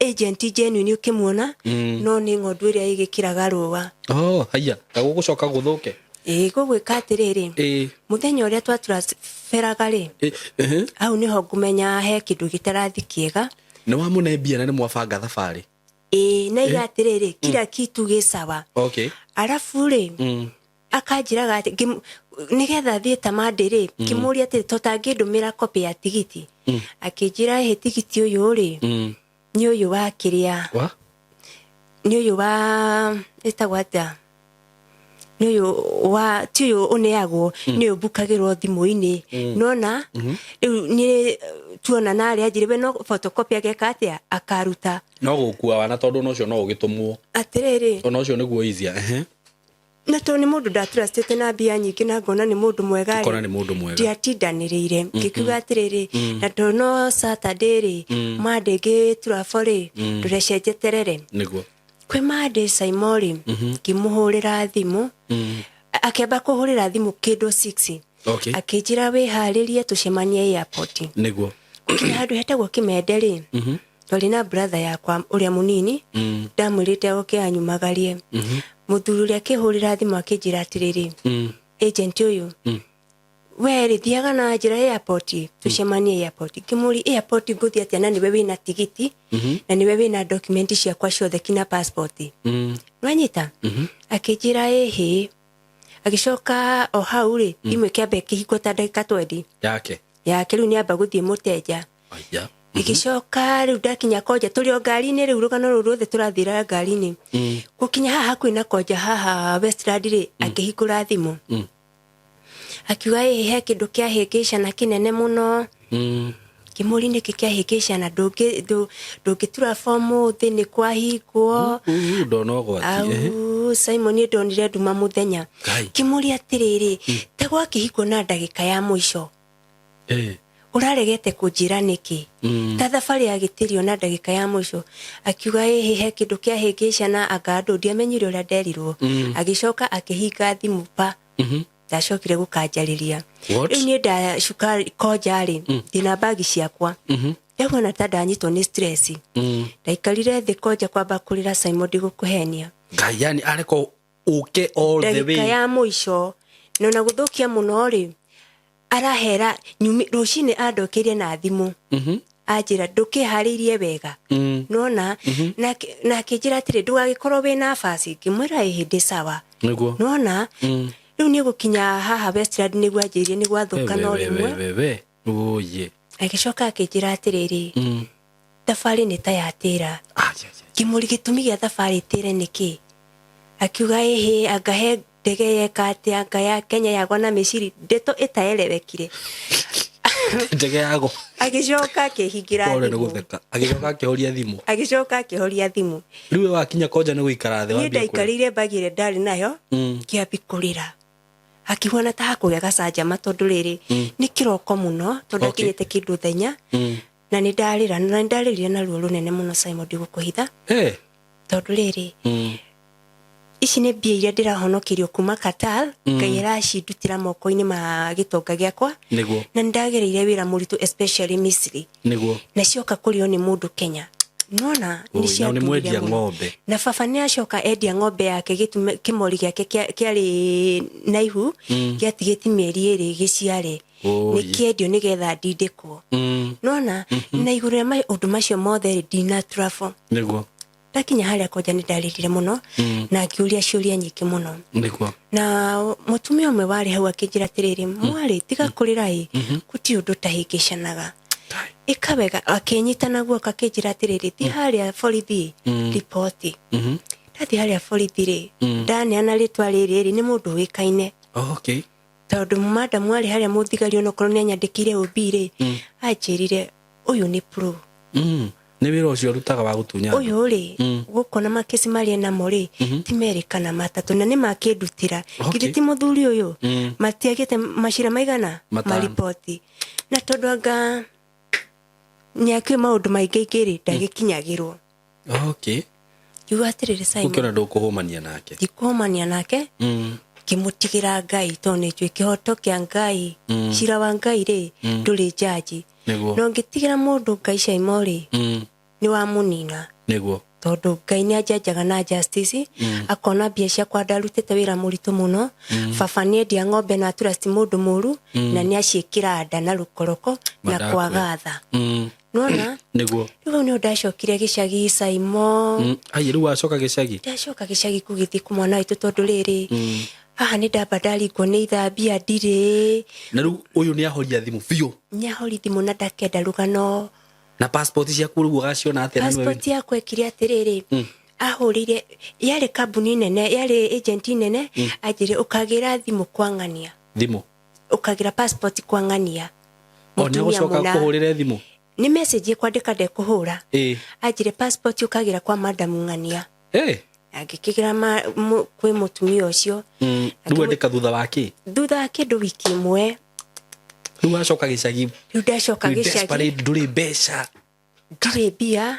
agent genuine ukimuona no ni ng'ondu iria igikiraga ruwa haya gagugucoka guthuke gugwika atiriri muthenya uria twatransferaga ri au niho ngumenya he kindu gitarathi kiega ni wa munembia na ni mwabanga thabari na igatiriri kila kitu gisawa alafu ri akanjiraga nigetha thie tamande ri kimuria ati totangindumira copy ya tigiti akinjira he tigiti uyu ri ni uyu wa kiria ni uyu wa etagwata ni uyu wa tiyo uneagwo ni uyu bukagirwo thimu-ini nona ni tuona na ari ajire no photocopy ageka atia akaruta no gukua wana tondu no cio no ugitumwo atiriri ona cio niguo izia na to ni mundu ndatrustete na mbia nyingi na ngona ni mundu mwega kona ni mundu mwega ndiatindanirire ngikuga atiriri na tono Saturday ri Monday turafori turecenjeterere niguo kwe Monday Saimori kimuhurira thimu akeba kuhurira thimu kido 6 akijira we haririe tucemanie airport niguo handu hetagwo Kimenderi toli na brother yakwa uria munini ndamwirite oke anyumagarie muthuru ria kihurira thimu akijira atiriri agent uyu we rithiaga na njira airport tucemanie airport kimuri airport nguthi atia na niwe wina tigiti na niwe wina document ciakwa ciothe kina passport nwanyita akijira agicoka o hau ri imwe kiambe kihiko ta ndagika 20 yake riu ni amba guthie muteja igicoka riu ndakinya koja turi o ngari-ini riu rugano ruru rothe turathira ngari-ini gukinya haha kwina koja haha Westland ri akihikura thimu akiuga he kindu kiahingicana kinene muno kimuri niki kiahingicana ndungitura fomu thi ni kwahingwo ndono gwati Simon ni ndonire nduma muthenya kimuri atiriri ta gwakihingwo na ndagika ya mwisho uraregete kunjira niki ta thabari ya gitirio na ndagika ya mwisho akiuga he kindu kiahingicana anga ndiamenyire uria nderirwo agicoka akihinga thimu pa ndacokire gukanjariria riu ni ndacuka konjari ndina bagi ciakwa ndabona ta ndanyitwo ni stress ndaikarire thi konja kwamba kurira Simon ndigukuhenia ngai yani areko uke all the way ndagika ya mwisho nona guthukia muno ri arahera nyumi rucini andokirie na thimu ajira ndukihariirie wega nona na akijira atiri ndugagikorwo wina basi ngimwira ihindi sawa niguo nona riu ni gukinya haha Westland ni gwajirie ni gwathuka no rimwe oye agicoka akijira atiriri tafari ni ta yatira kimuri gitumi gia tafari itire niki akiuga agahe ndege yekate anga ya Kenya yagwa na miciri ndeto itaelewekire ndege yago agicoka akihingira agicoka akihoria thimu riu wakinya konja ni guikara thi wambia ndaikarire bagire ndari nayo kiabikurira akiona ta hakugia gacanjama tondu riri ni kiroko muno tondu akinyete kindu thenya na ni ndarira na ndariririe na ruo runene muno Simon ndigukuhitha tondu riri ici ni mbia iria ndirahonokirio kuma Qatar kaira cindutira moko-ini ma gitonga giakwa na ndagereire wira muritu especially Misri na cioka kurio ni mundu Kenya nona ni cia ni mwendia ng'ombe na baba ni acoka endia ng'ombe yake kimori giake kiari naihu giatigiti mieri iri giciare ni kiendio nigetha ndindikwo nona na iguru ya maundu macio mothe ndina trafo ndakinya haria konja ni ndaririre muno na akiuria ciuria nyingi muno na mutumia umwe wari hau akinjira atiriri mwari tiga kurira guti undu tahingicanaga ikabega akinyitana guoka akinjira atiriri ti haria borithi report ndathi haria borithi ri ndaneana ritwa riri ni mundu wikaine tondu madam wari haria muthigari onokorwo ni anyandikire ubire anjirire uyu ni pro ni wira ucio rutaga wa gutunya uyu ri gukona makesi mari na mori timerikana matatu na ni makindutira ngiriti muthuri uyu matiagite mashira maigana maripoti na tondu anga nyake maundu maingi ndagikinyagirwo yu atiriri Simon ukiona ndukuhumania nake ndikuhumania nake kimutigira Ngai tone jwe kihoto kia Ngai cira wa Ngai ri nduri jaji no ngitigira mundu Ngai Simon ni wa munina niguo tondu Ngai ni ajajaga na justice akona bia cia kwa ndarutite wira muritu muno baba ni endia ng'ombe na trust mundu muru na ni aciikira nda na rukoroko na kwagatha nona niguo riu ni ndacokire gicagi Simon ai riu acoka gicagi ndacoka gicagi kugithi ku mwana witu tondu riri haha ni ndabadaringwo ni ithambia ndire na riu uyu ni ahoria thimu biu ni ahori thimu na ndakenda rugano na passport ciaku riu ugaciona atia passport yakwa ikire atiriri ahurire yari kambuni nene yari agent nene ajire ukagira thimu kwangania thimu ukagira passport kwangania oni gucoka kuhurire thimu ni message kwandika de kuhura ajire passport ukagira kwa madam ngania agikigira kwi mutumia ucio riu andika thutha wake ndu wiki imwe riu acoka gicagi riu ndacoka gicagi nduri mbeca nduri mbia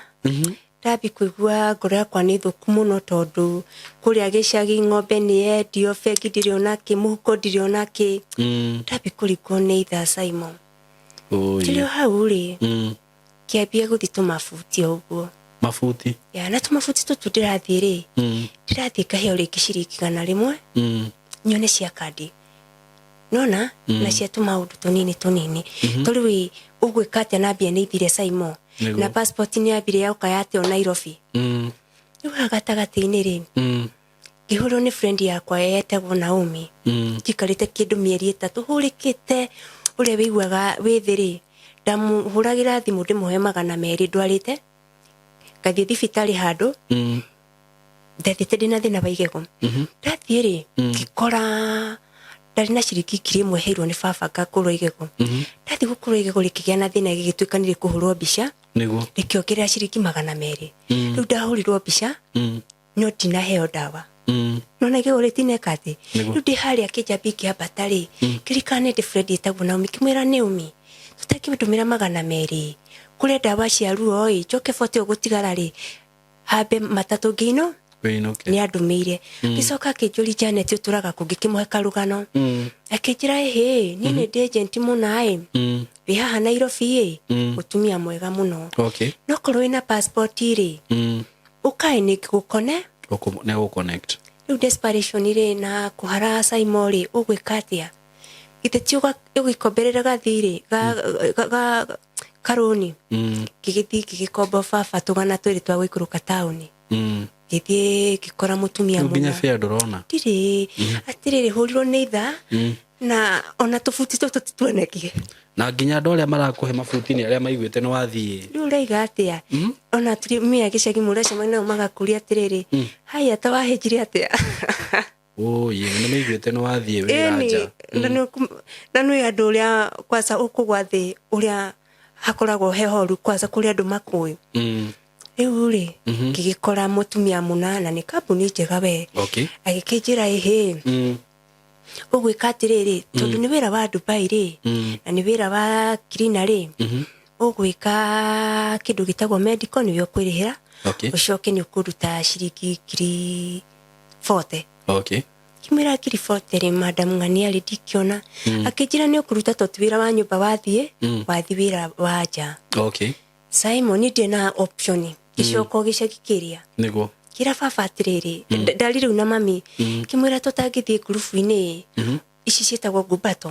ndabi kuigua ngoro yakwa ni thuku muno tondu kuria gicagi ng'ombe ni endio bengi ndiri onaki muhuko ndiri onaki ndabi kurikwo ni itha Simon tiri hau ri kiambia guthi tumafuti uguo mafuti ya na tumafuti tutu ndirathie ri ndirathie kaheo ringi cirikigana rimwe nyone cia kandi nona na cia tumaundu tunini tori ugwika atia na mbia ni ithire Simon na passport ni abire yauka yate o Nairobi riu agatagati-ini ri ngihurwo ni friend yakwa yetagwo Naomi tikarite kindu mieri 3 hurikite uria wiguaga withiri ndamuhuragira thimu ndimuhe 200 ndwarite ngathie thibitari handu ndathite ndina thina wa igego ndathie ri ngikora ndari na ciringi ngiri imwe heirwo ni baba ngakorwo igego ndathi gukorwo igego rikigĩa na thĩna gĩgĩtuĩka nĩ rĩkũhũrwo mbica nĩguo rĩkĩongerera ciringi 200 rĩu ndahũrirwo mbica no ndinaheo ndawa nona igego rĩtineka atĩ rĩu ndĩ harĩa kĩnjambi kĩambata rĩ kĩrĩkanĩte Fred ĩtagwo Naomi kĩmwĩra Naomi tũtakĩmĩtũmĩra 200 kũrĩa ndawa cia ruo ĩ njoke 40 gũtigara rĩ hambe matatũ ngĩino ni andumĩire gicoka kĩnjũri Janet ũtũraga kũngĩ kĩmũhe karũgano akĩnjĩra he ni nĩ agent mũnaĩ wĩ haha Nairobi mũtumia mwega mũno no korwo wĩna passport rĩ ũkae nĩ gũkone ne go connect rĩu desperation rĩ na kũhara Simon rĩ ũgwĩka atĩa githĩ ti ũgĩkomberera gathirĩ ga karoni gĩgĩthi gĩgĩkombo baba tũgana twĩrĩ twa gũikũrũka taũni githie gikora mutumia mũno nginya fair ndorona ndire atiriri hurirwo nĩ itha na ona tufuti tuoneki na nginya andũ arĩa marakuhe mabuti nĩ arĩa maiguĩte nĩ wathiĩ rĩu raiga atĩa ona turi mia gĩcagi mũracemania nao magakuria atiriri haya tawahĩnjire atĩa ye nĩ maiguĩte nĩ wathiĩ wĩra na nĩ andũ ũrĩa kwaca ũkũgwa thĩ ũrĩa hakoragwo hehoru kwaca kũrĩa andũ makũĩ rĩu rĩ ngĩgĩkora mũtumia mũna na nĩ kambuni njega we agĩkĩnjĩra ũgwĩka atĩrĩrĩ tondũ nĩ wĩra wa Dubai rĩ na nĩ wĩra wa cleaner rĩ ũgwĩka kĩndũ gĩtagwo medical nĩwe ũkwĩrĩhĩra ũcoke nĩ ũkũruta ciringi ngiri 40 kimwĩra ngiri 40 rĩ madam ng'ania rĩ ndikĩona akĩnjĩra nĩ ũkũruta tondũ wĩra wa nyũmba wathiĩ wĩra wa nja Simon ndĩ na option gĩcoko gĩcagi kĩrĩa nĩguo kira baba atirĩrĩ ndari rĩu na mami kimwĩra tũtangĩthiĩ ngurubu-inĩ ici ciĩtagwo ũkumbate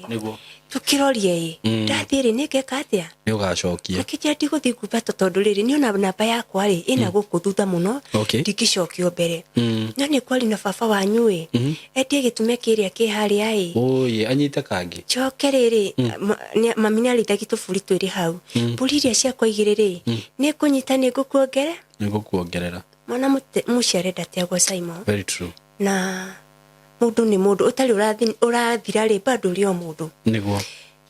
nĩguo tukirorie ndathiĩ rĩ nĩngeka atĩa nĩ ũgacokia akĩnjĩra ndigũthiĩ ngumbato tondũ rĩrĩ nĩ ona namba yakwa rĩ ĩna gũkũ thutha mũno ndingĩcokio mbere no nĩ kwari na baba wanyu endie gĩtume kĩrĩa kĩ harĩa anyite kangi coke rĩrĩ mami nĩarĩithagi tũburi twĩrĩ hau mbũri iria ciakwa igĩrĩ rĩ nĩ kũnyita nĩ ngũkuongerera mwana mũciare ndategwo Simon very true na mũndũ nĩ mũndũ ũtarĩ ũrathira rĩ bado ũrĩ o mũndũ nĩguo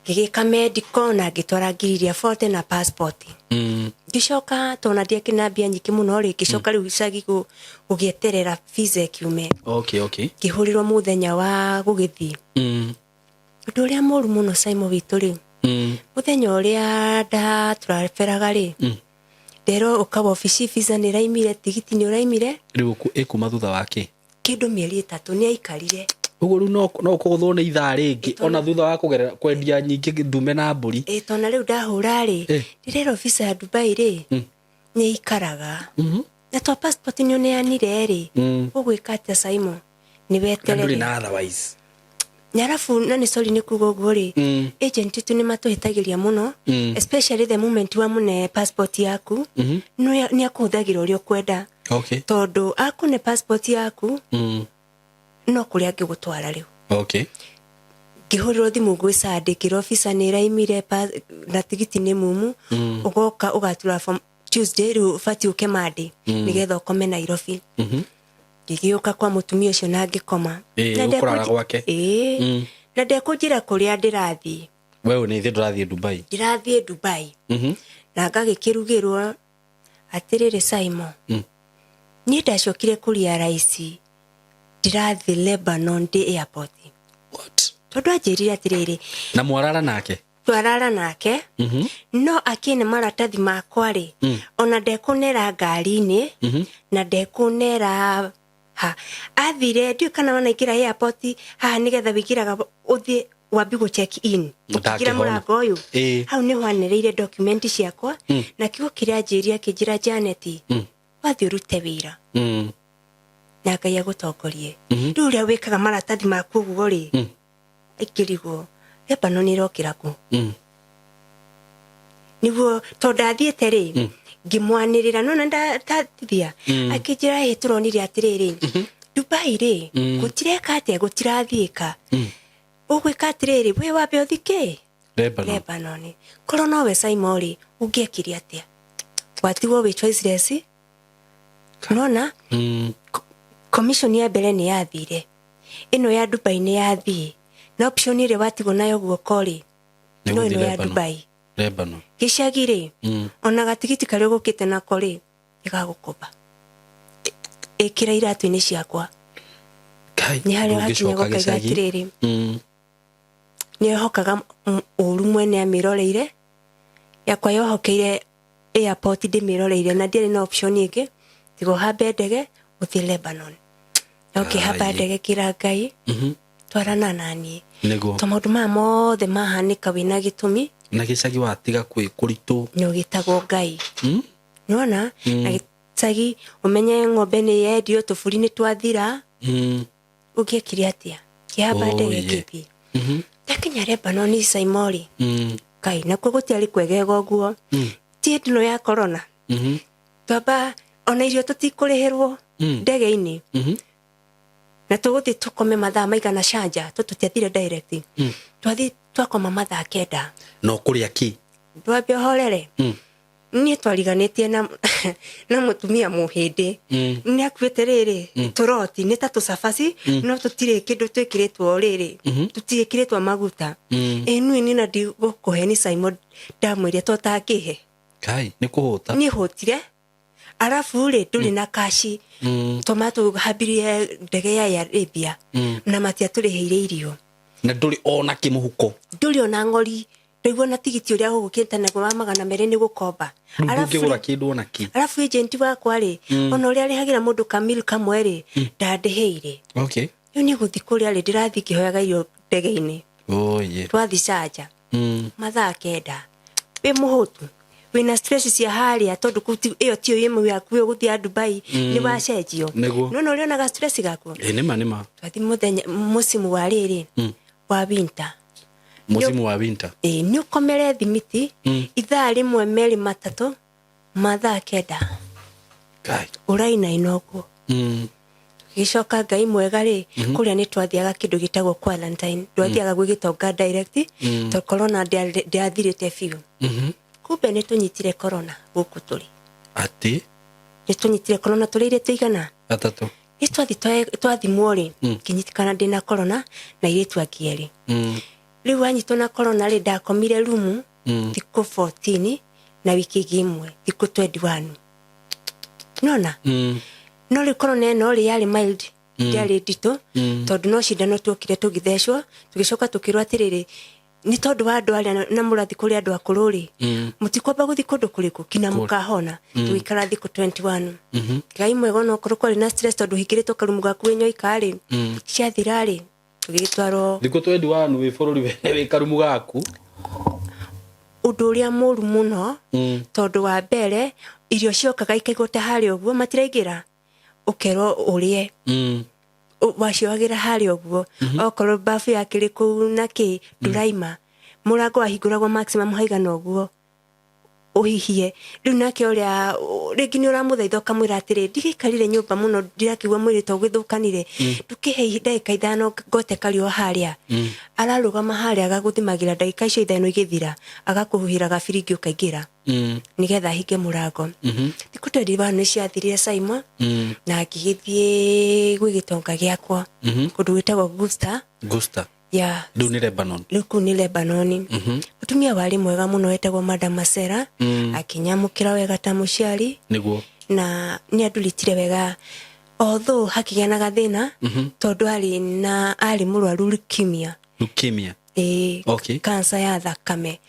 ngĩgĩka medical na ngĩtwara ngiri 40 na passport ngĩcoka tona ndiakĩna mbia nyingĩ mũno rĩ ngĩcoka rĩu icagi gũgĩeterera visa kiume ngĩhũrirwo mũthenya wa gũgĩthiĩ ũndũ ũrĩa mũru mũno Simon witũ rĩ mũthenya ũrĩa ndatũraberaga rĩ nderwo ũka wabici visa nĩ raimire tigiti nĩ ũraimire rĩu ĩkuma thutha wake kĩndũ mĩeri 3 nĩ aikarire ũguo rĩu no kũgũthwo nĩ ithaa rĩngĩ ona thutha wa kũgerera kwendia nyingĩ ndume na mbũri tona rĩu ndahũra rĩ ndĩrerwo visa ya Dubai rĩ nĩ ikaraga na twa passport nĩ ũneanire rĩ ũgwĩka atĩa Simon nĩ weterere na otherwise nyarafu na nĩ sorry nĩ kuga ũguo rĩ agent tu nĩ matũhĩtagĩria mũno especially the moment wa mune passport yaku nĩ akũhũthagĩra ũrĩa ũkwenda tondũ akune passport yaku no kũrĩa angĩgũtwara rĩu ngĩhũrĩrwo thimũ gwĩcandĩkĩra officer nĩ raimire na tigiti nĩ mumu ũgoka ũgatura from Tuesday rĩu ũbatiĩ ũke Monday nĩgetha ũkome Nairobi ngĩgĩũka kwa mũtumia ũcio na ngĩkoma ũkũrara gwake na ndekũnjĩra kũrĩa ndĩrathiĩ wewe nĩ ithe ndĩrathiĩ Dubai ndĩrathiĩ Dubai na ngagĩkĩrugĩrwo atĩrĩrĩ Simon niĩ ndacokire kũria raisi ndĩrathiĩ Lebanon ndĩ airport tondũ anjĩrire atĩrĩrĩ na mwarara nake twarara nake no akĩne maratathi makwa rĩ ona ndekũnera ngari-inĩ na ndekũnera athire ndiũ kana wanaingĩra airport haha nĩgetha wĩingĩraga ũthiĩ wambi gũ check in ũkĩingĩra mũrango ũyũ hau nĩ wanĩrĩire document ciakwa na kiugo kĩrĩa anjĩrire akĩnjĩra Janet wathiĩ ũrute wĩra na Ngai agũtongorie rĩu ũrĩa wĩkaga maratathi maku ũguo rĩ aikĩrigwo Lebanon ĩrokĩra kũ nĩguo tondũ ndathiĩte rĩ ngĩmwanĩrĩra no ndatithia akĩnjĩra tũronire atĩrĩrĩ Dubai rĩ gũtireka atĩa gũtirathiĩka ũgwĩka atĩrĩrĩ we wambe ũthike Lebanon korwo nowe Simon rĩ ũngĩekire atĩa watigwo wĩ choiceless nona commission ya mbere nĩ yathire ino ya Dubai ni yathii na option ile watigo nayo guoko ri no ino ya Dubai Lebanon gicagire ona gatigiti kare gukite nako ri igagukoba ikira iratu ni ciakwa ni hari hakinya gokaga atiriri ni hokaga uru mwene amiroreire yakwa yohokeire airport ndimiroreire na ndire na option ingi tigo hambe ndege uthi Lebanon okay hamba ndege kirangai twarana nani to maundu ma mothe mahanika wina gitumi na gicagi watiga kwi kuritu no gitagwo ngai nona na gicagi umenye ng'ombe ni yendio tuburi ni twathira ugikire atia kihamba ndege kithi takinya Lebanon Saimori kai na kwo gutiari kwegega uguo ti ndino ya corona twamba ona irio tutikurihirwo ndege-ini na tuguthi tukome mathaa maigana Sharjah tututiathire direct twathi twakoma mathaa 9 no kuria ki ndwambia horere ni twariganitie na mutumia muhindi ni akuite riri turoti ni tatu safasi no tutire kindu twikiritwo riri tutikiritwo maguta enu ni na ndigukuhe ni Simon ndamwire totakihe kai ni kuhuta ni hotire arafu ri tuli na kashi tomato habirie ndege ya Arabia na matia turiheire irio na nduri ona kimuhuko nduri ona ngori ndiguo na tigiti uria gugukite na gwa magana mere ni gukomba ngigura kindu ona ki arafu agent wakwa ri ona uria rihagira mundu kamil kamwe ri ndandiheire okay yo ni guthi kuria ri ndirathi kihoyaga irio ndege-ini ye twathi Sharjah mathaa 9 we muhutu wina stress cia haria tondu kuti iyo tio yemu yaku guthia Dubai ni wacenjio no uri ona stress gaku nima twathi muthenya musimu wa riri wa winter musimu wa winter ni ukomere thimiti ithaa rimwe meri matatu mathaa 9 kai uraina inoguo gicoka ngai mwega ri kuria ni twathiaga kindu gitagwo quarantine twathiaga gwigitonga direct to corona ndiathirite fiu kumbe ni tunyitire corona guku turi ati ni tunyitire corona turire tuigana atatu ni twathimwo ri kinyitikana ndina corona na ile twakieri riu anyitwo na corona ri ndakomire rumu thiku 14 na wiki gimwe thiku 21 nona no ri corona no ri yari mild yari dito tondu no shindano tukire tugitheshwo tugicoka tukirwa atiriri ni tondu wa andu aria na murathi kuri andu akururi mutikwamba guthi kundu kuriku kina mukahona tuikara thiku 21 ngai mwega no korwo kwari na stress tondu hikiritwo karumu gaku wenyo ikari ciathirari tugitwaro thiku 21 wi bururi wene wi karumu gaku undu uria muru muno tondu wa mbere irio ciokaga ikaigota hari uguo matiraingira ukero urie wacioagira hari uguo okorwo bafu yakiri kuu na ki nduraima murango wahinguragwo maximum haigana uguo uhihie riu nake uria ringi ni uramuthaitha kamwira atiri ndigikarire nyumba muno ndirakigwa mwiri to githukanire ndukihe ndagika 5 ngote kario haria ararugama haria agaguthimagira ndagika icio 5 igithira agakuhuhira gabiringi ukaingira nigetha hinge murango thiku 21 ni ciathirire Simon na ngigithie gwigitonga giakwa kundu gwitagwo Gusta ya Duni Lebanon ni Lebanon mutumia wari mwega muno wetagwo Madam Masera akinyamukira wega ta muciari niguo na ni andulitire wega although hakiganaga thina tondu ari murwaru leukemia okay cancer ya thakame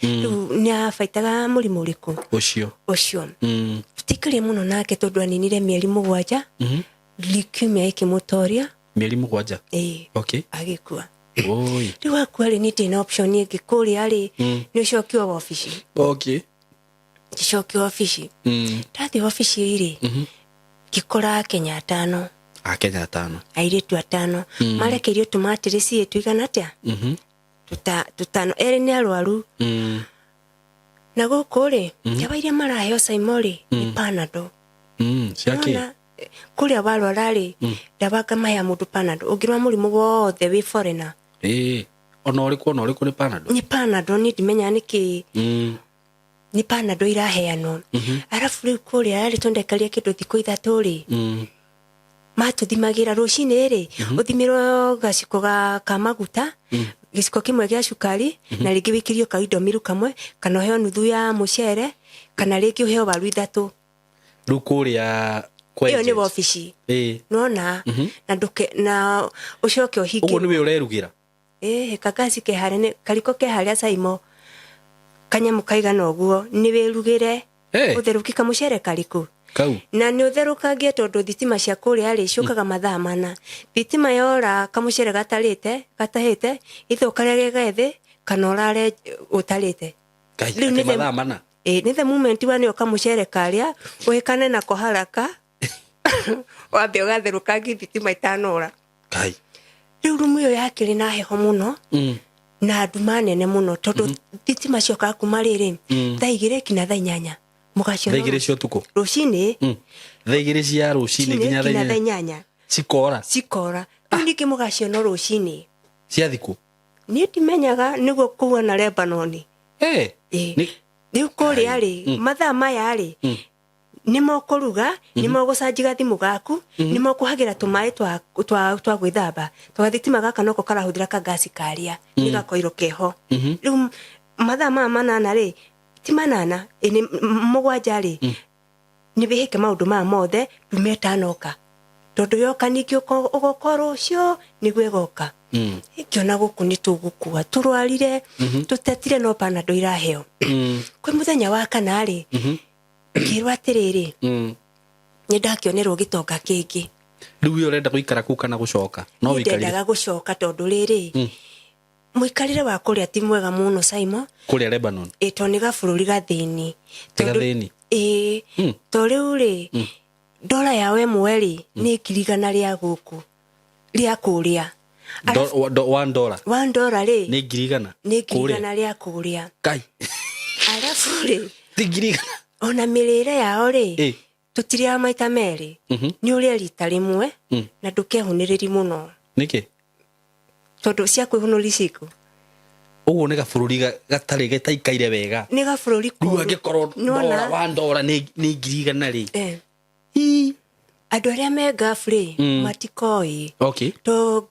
ni afaitaga murimu uriku ucio tutikire muno nake tondu aninire mieri 7 leukemia ikimutoria mieri 7 okay agikua oi riu akwari ni tina option ingi kuri ari ni ucokio wa office okay ucokio office tathi office iri gikora Kenya 5 Kenya 5 airetu 5 marekerio tumatiri cie tuigana atia tutano eri ni arwaru na gukuri yabairia maraheo Saimori ni Panadol ciake kuria barwarari ndabaga maya mundu Panadol ungirwa murimu wothe wi foreigner ona uriku ni Panadol ni ndimenya niki ni Panadol iraheanwo arafu riu kuria ari tondekaria kindu thiku 3 ri matuthimagira rucini ri uthimirwo gaciko ka maguta giciko kimwe gia cukari na ringi wikirio kaindo miru kamwe kana heo nuthu ya mucere kana ringi heo waru ithatu riu kuria kwa iyo ni wabici nona na nduke na ucoke uhiki uguo niwe urerugira kakasi ke harene kaliko ke haria saimo kanyamu kaigana uguo niwe rugire utheruki kamucere kariku kau na ni utherukangie tondu thitima cia kuria ri ciukaga mathaa mana thitima yora kamucere gatahite ithukaria gethi kana urare utarite kai mathaa mana ni the moment wa ni kamucere karia uhikane nako haraka wambe ugatherukangie thitima itanora kai riu rumu iyo yakiri na heho muno na nduma nene muno tondu thitima cioka kuma riri thaa 2 kinya thaa 8 mugacio thaa 2 cia utuku rucini thaa 2 cia rucini nginya thaa 8 cikora riu ningĩ mugacio no rucini cia thiku ni ndimenyaga niguo kuwa na Lebanon riu kuria ri mathaa maya ri nimo kuruga nimo gucanjiga thimu gaku nimo kuhagira tumai twa gwithamba twathitima gaka noko karahuthira ka gasi karia nigakoiro keho riu mathaa manana ri ti manana ni mugwanja ri ni bihike maundu ma mothe dumetanoka tondu yoka niki ugokorwo cio niguo goka ikiona guku ni tugukua turwarire tutetire no panado iraheo kwi muthenya wa kana ri kirwa atiriri ni ndakionerwo gitonga kingi riu yo renda guikara ku kana gucoka no wikarire ndendaga gucoka tondu riri muikarire wa kuria ti mwega muno Saimo kuria Lebanon to ni gabururi gathini gathini to riu ri dola yawe mweri ni kirigana ria guku ria kuria $1 ri ni girigana ria kuria kai alafu ri tigirigana ona mirire yao ri tutiria maita meri ni uria rita rimwe na ndukehuniriri muno niki tondu cia kwihunuri ciku uguo ni gabururi gatari getaikaire wega ni gabururi ku riu angikorwo $1 ni girigana ri andu aria me gafri matikoi to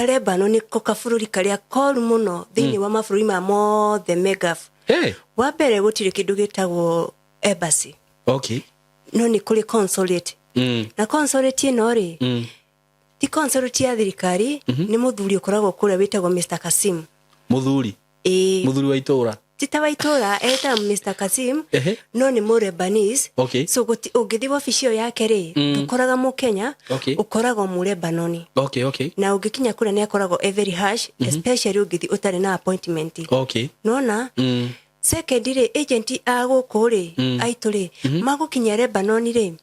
Lebanon ni ko kabururi karia koru muno thiini wa mabururi ma mothe megaf wa mbere gutire kindu gitagwo embassy no ni kuri consulate na consulate ino ri ti consulate ya thirikari ni muthuri ukoragwo kuria witagwo Mr Kasim muthuri wa itura tita wa itura eta Mr Kasim no ni mu Lebanese so ugithi wabici yo yake ri ukoraga mu Kenya ukoragwo mu Lebanon na ugikinya kuria ni akoragwo very harsh especially ugithi utari na appointment nona secondary agent aguku ri aituri magukinya Lebanon ri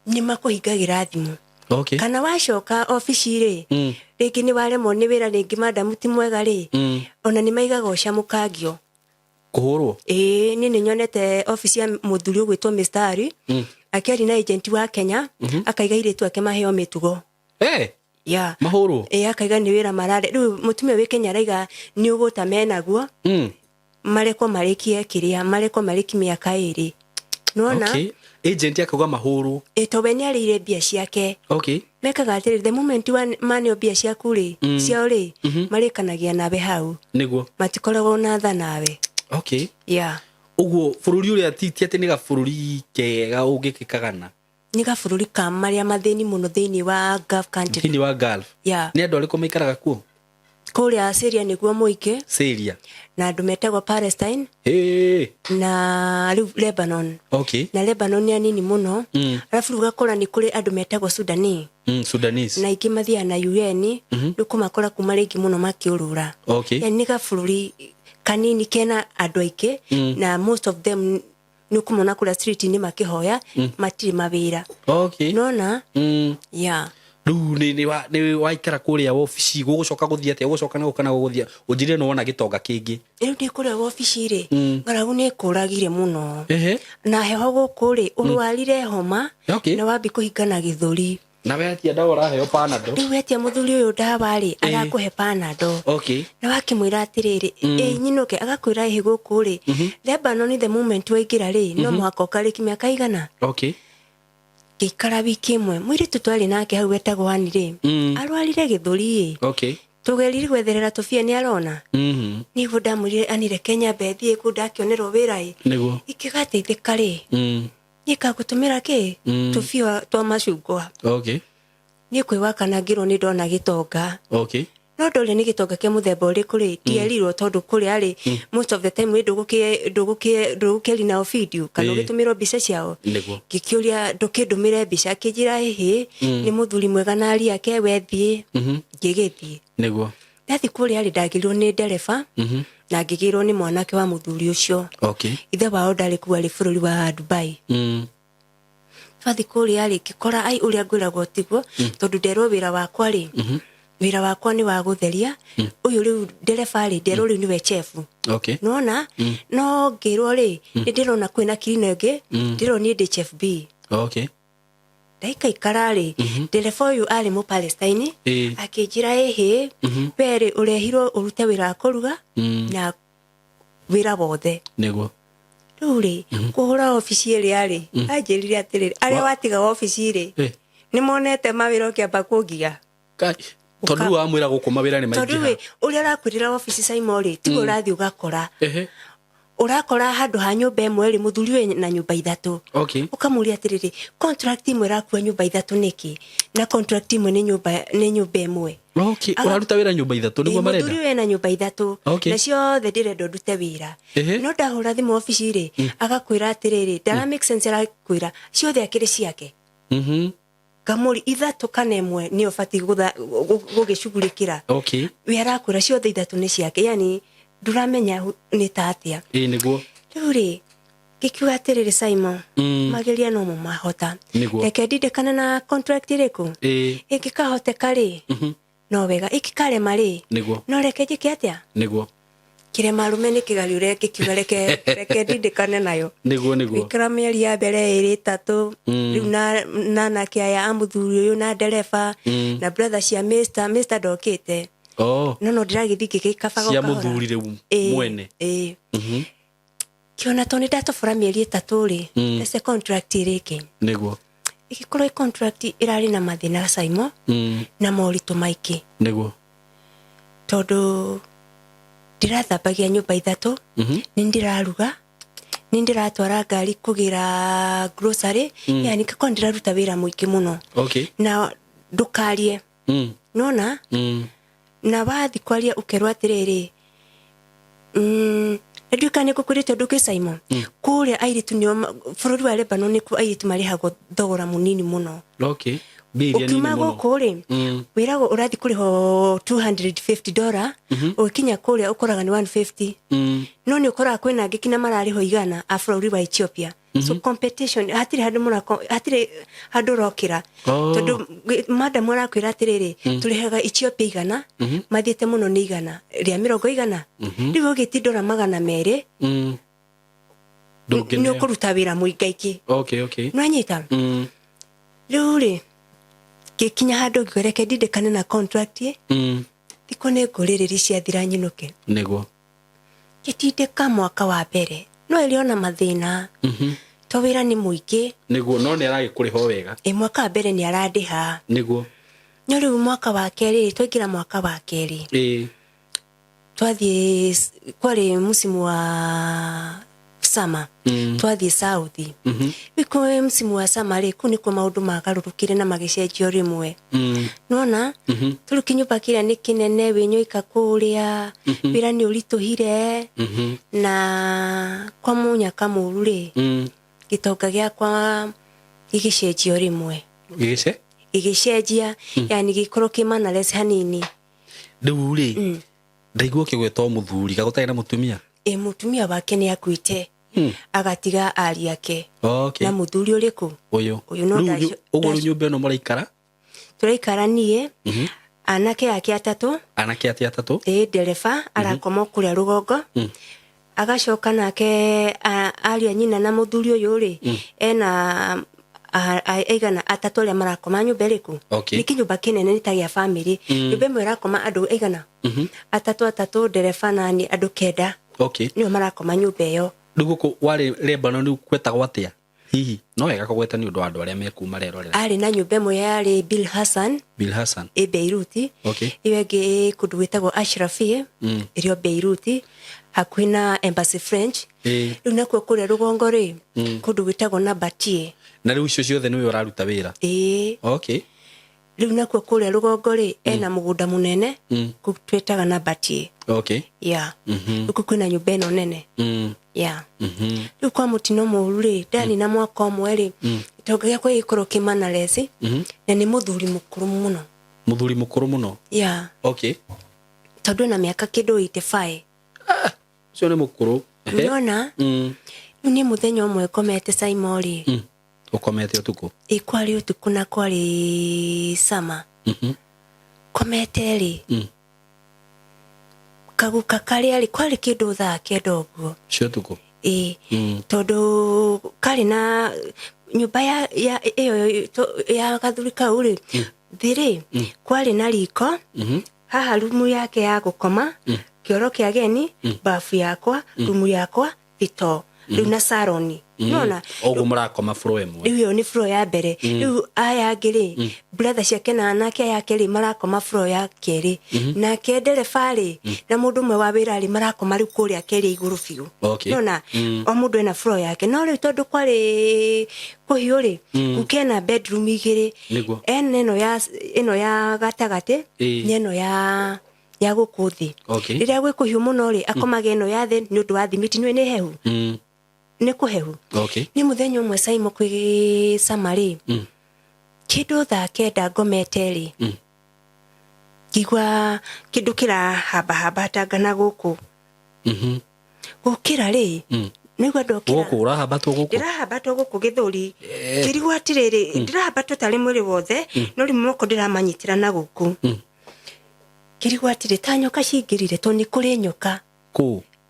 ni makuhingagira thimu kana wacoka ofici ri ringi ni waremwo ni wira ringi madam ti mwega ri ona ni maigaga ucamukagio kuhurwo ni nyonete office ya muthuri ugwitwo Mr Ari akiari na agent wa Kenya akaiga iretu ake maheo mitugo mahurwo akaiga ni wira marare riu mutumia wi Kenya raiga ni uguta menaguo mareko marikie kiria mareko mariki miaka iri nona agent akauga mahurwo to we ni arire bia ciake mekaga atiri the moment one manio bia ciaku ri cio ri marikanagia nawe hau niguo matikoragwo na tha nawe uguo bururi uria titi ati ni gabururi kega ungikikagana ni gabururi ka maria mathini muno thiini wa Gulf country thiini wa Gulf ni andu ariku maikaraga kuo kuria Syria niguo muike Syria na andu metagwo Palestine na Lebanon na Lebanon ni anini muno alafu ugakora ni kuri andu metagwo Sudanese na ingi mathia na UN ndukumakora kuma ringi muno makiurura ni gabururi kanini kena andu aike na most of them nukumona kula street ni makihoya matiri mawira nona riu ni waikara kuria wabici gugucoka guthia atia gucoka na gukana guthia unjire no wona gitonga kingi riu ndi kuria wabici ri ngaragu ni kuragire muno na heho gukuri urwarire homa na wambi kuhingana githuri na wetia ndawa uraheo panado riu wetia muthuri uyu ndawa ri arakuhe panado na wakimwira atiriri nyinuke agakwira ihi guku ri Lebanon the moment waingira ri no muhaka ukariki miaka igana gikara wiki imwe mwiritu twari nake hau etagwo Anire arwarire githuri tugerire gwetherera tufie ni arona niguo ndamwirire Anire Kenya bethi ku ndakionera wira ikigateithika ri nikagutumira ki tufie twa macungwa ni kwiwakanagirwo ni ndona gitonga no ndore ni gitonga kia muthemba uriku ri ndierirwo tondu kuri ari most of the time ndugukie na video kana gitumirwo mbica ciao gikiuria ndukindumire mbica kijira hihi ni muthuri mwega na ari ake wethie ngigithie niguo ndathi kuri ari ndagirwo ni ndereba na ngigirwo ni mwanake wa muthuri ucio ithe wao ndari kuwa ri bururi wa Dubai fathi kuri ari kikora ai uria ngwiragwo tiguo tondu nderwo wira wakwa ri wira wakwa ni wa gutheria uyu riu ndereba ri nderwo riu niwe chef nona no ngirwo ri ndirona kwina kirina ingi ndirwo ni ndi chef B daika ikarari ndereba uyu ari mu Palestine akinjira ehe were urehirwo urute wira akuruga na wira wothe niguo ruri kuhura ofisi ri ari anjirire atiriri aria watiga ofisi ri ni monete mawira kiamba kugia tondu wa mwira gukuma wira ni maingi tondu uria arakwirira ofisi Simon tigo rathi ugakora urakora handu ha nyumba imwe ri muthuri we na nyumba ithatu ukamuria atiriri contract imwe rakua nyumba ithatu niki na contract imwe ni nyumba imwe uraruta wira nyumba ithatu niguo marenda muthuri we na nyumba ithatu na ciothe ndirenda ndute wira no ndahura thimu ofisi ri agakwira atiriri ndara make sense arakwira ciothe akiri ciake kamuri ithatu kana imwe ni ofati gugicugurikira we arakwira ciothe ithatu ni ciake yani nduramenya ni tatia niguo ruri gikiuga atiriri Simon mageria no mahota reke ndindikana na contract iriku ikikahoteka ri no wega ikikare mari no reke njike atia niguo kire marume ni kigali ureke kiuga reke ndindikane nayo niguo ikira mieri ya mbere iri tatu riu na kiaya amuthuri uyu na ndereba na brother cia Mr ndokite no ndiragithiki gikabago cia muthuri riu mwene kiona toni ndatobora mieri itatu ri ese contract iriki niguo igikorwo contract irari na mathina Simon na moritu maiki niguo tondu ndirathambagia nyumba ithatu ni ndiraruga ni ndiratwara ngari kugira grocery yani kako ndiraruta wira muingi muno na ndukarie nona na wathi kwaria ukerwa atiriri eduka ni kukurite nduki Simon kuria airitu ni bururi wa Lebanon ni ku airitu marihagwo thogora munini muno ukimago kuri wirago urathi kuriho $250 ukinya kuria ukoraga ni $150 no ni ukora kwina ngikina marariho igana afururi wa Ethiopia so competition hatire handu rokira tondu madam arakwira atiriri turihaga Ethiopia igana mathiete muno ni igana ria 100 rigo gitindora $200 ni ukuruta wira muingaiki no anyita ruri gikinya handu ngoreke ndindikane na contract thiko ne nguriri cia thira nyinuke niguo gitindika mwaka wa mbere no iliona mathina to wira ni muingi niguo no ni aragikuriho wega mwaka wa mbere ni arandiha niguo no riu mwaka wa keri twagira mwaka wa keri twathie kwari musimu wa sama twathie South biko msimu wa sama ri ku niko maundu magarurukire na magicenjio rimwe nona turukinyumba kiria ni kinene winyoika kuria wira ni urituhire na kwa munyaka muru ri gitonga giakwa gigicenjio rimwe gigicenjia yani gikorwo kimana less hanini riu ri ndaigua kigwetwo muthuri gagutari na mutumia mutumia wake ni akuite agatiga ari yake na muthuri uriku uyu no ndacio ugu nyumba no muraikara turaikara nie anake yake atatu ndereba arakoma kuria rugongo agacoka nake ari nyina na muthuri uyu ri ena aigana atatu aria marakoma nyumba iriku ni kinyumba kinene ni ta gia family nyumba imwe irakoma andu aigana atatu ndereba nani andu kenda nio marakoma nyumba iyo nduguko wari Lebanon kwetagwo atia hihi no wega kugweta ni undu wa andu aria mekuma rerorera ari na nyumba ĩmwe yarĩ Bill Hassan Beirut iyo ĩngĩ kũndũ gwĩtagwo Ashrafie ĩrĩ Beirut hakuhĩ na Embassy French rĩu nakuo kũrĩa rũgongo rĩ kũndũ gwĩtagwo Nabatie na rĩu icio ciothe nĩwe ũraruta wĩra rĩu nakuo kũrĩa rũgongo rĩ ena mũgũnda mũnene twĩtaga Nabatie rĩu kwĩna nyũmba ĩno nene rĩu kwa mũtino mũru rĩ ndani na mwaka ũmwe rĩ gĩtonga gĩakwa gĩkorwo kĩmanaresi na nĩ mũthuri mũkũrũ mũno tondũ ena mĩaka kĩndũ 85 ũcio nĩ mũkũrũ nona rĩu nĩ mũthenya ũmwe ngomete Saimo rĩ ukomete utuku kwari utuku na kwari sama komete rĩ kaguka karĩa rĩ kwari kĩndũ thaa kenda ũguo cio tuku tondũ kari na nyumba ĩyo ya gathuri kau rĩ thirĩ kwari na riko haha rumu yake ya gũkoma kĩoro kĩa ageni bafu yakwa rumu yakwa thito rĩu na saloni nona ogu mũrakoma floor ĩmwe rĩu ĩyo nĩ floor ya mbere rĩu aya angĩ brother ciake na anake yake rĩ marakoma floor ya kerĩ nake ndereba rĩ na mũndũ ũmwe wa wĩra rĩ marakoma rĩu kũrĩa kerĩ igũrũ biũ nona o mũndũ ena floor yake no rĩu tondũ kwarĩ kũhiũ rĩ gũkĩena bedroom igĩrĩ eno ya gatagatĩ na eno ya gũkũ thĩ rĩrĩa gwĩ kũhiũ mũno rĩ akomaga eno ya thĩ nĩ ũndũ wa thimiti nĩ hehu nĩ kũhehu nĩ mũthenya ũmwe Saimo kwĩ Samarĩ kĩndũ thaa kenda ngomete rĩ ngigua kĩndũ kĩrahamba tangana gũkũ gũkĩra rĩ nĩgua ndokĩra gũkũ ndĩrahambatwo gũkũ gĩthũri ngĩrigwo atĩrĩrĩ ndĩrahambatwo tarĩ mwĩrĩ wothe no rĩmwe moko ndĩramanyitĩra na gũkũ ngĩrigwo atĩrĩ ta nyoka cingĩrire to nĩ kũrĩ nyoka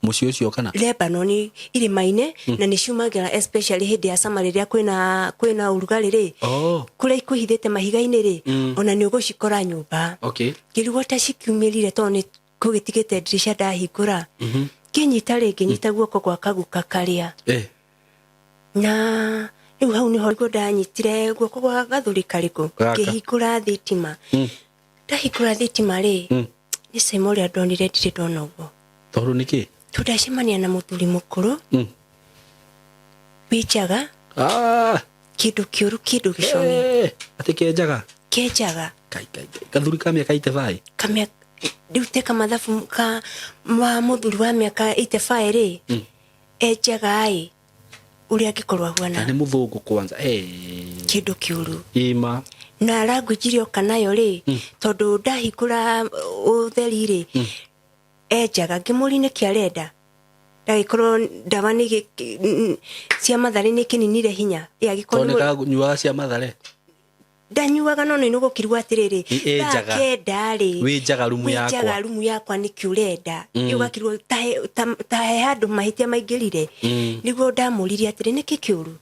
mucio ucio kana Lebanon irĩma-inĩ na nĩ ciumagĩra especially hĩndĩ ya sama rĩrĩa kwĩna ũrugarĩ rĩ kũrĩa ikuhithĩte mahiga-inĩ rĩ ona nĩ ũgũcikora nyũmba ngĩrigwo ta cikiumĩrire to nĩ kũgĩtigĩte ndirisha ndahingũra kĩnyita rĩngĩ nyita guoko gwa kaguka karĩa na rĩu hau nĩho ndanyitire guoko gwa gathuri karĩkũ ngĩhingũra thitima ndahingũra thitima rĩ nĩ Saimo ũrĩa ndonire ndirĩ ndona ũguo tondũ nĩkĩ tudacemania na mũthuri mũkũrũ wĩnjaga kĩndũ kĩũru kĩndũ gĩcomi atĩ kenjaga gathuri ka mĩaka 85 rĩu teka mathabu wa mũthuri wa mĩaka 85 rĩ enjaga ũrĩa angĩkorwo ahuana nĩ mũthũngũ kwanza kĩndũ kĩũru na language oka nayo rĩ tondũ ndahingũra ũtheri rĩ enjaga ngĩmũri nĩ kĩarenda ndagĩkorwo ndawa nĩ cia matharĩ nĩ kĩninire hinya agĩkorwo nyuaga cia matharĩ ndanyuaga no nĩ gũkirwo atĩrĩrĩ kenda rĩ wĩnjaga rumu yakwa nĩ kĩurenda ũgakirwo ta he handũ mahĩtia maingĩrire nĩguo ndamũririe atĩrĩ nĩkĩ kĩũru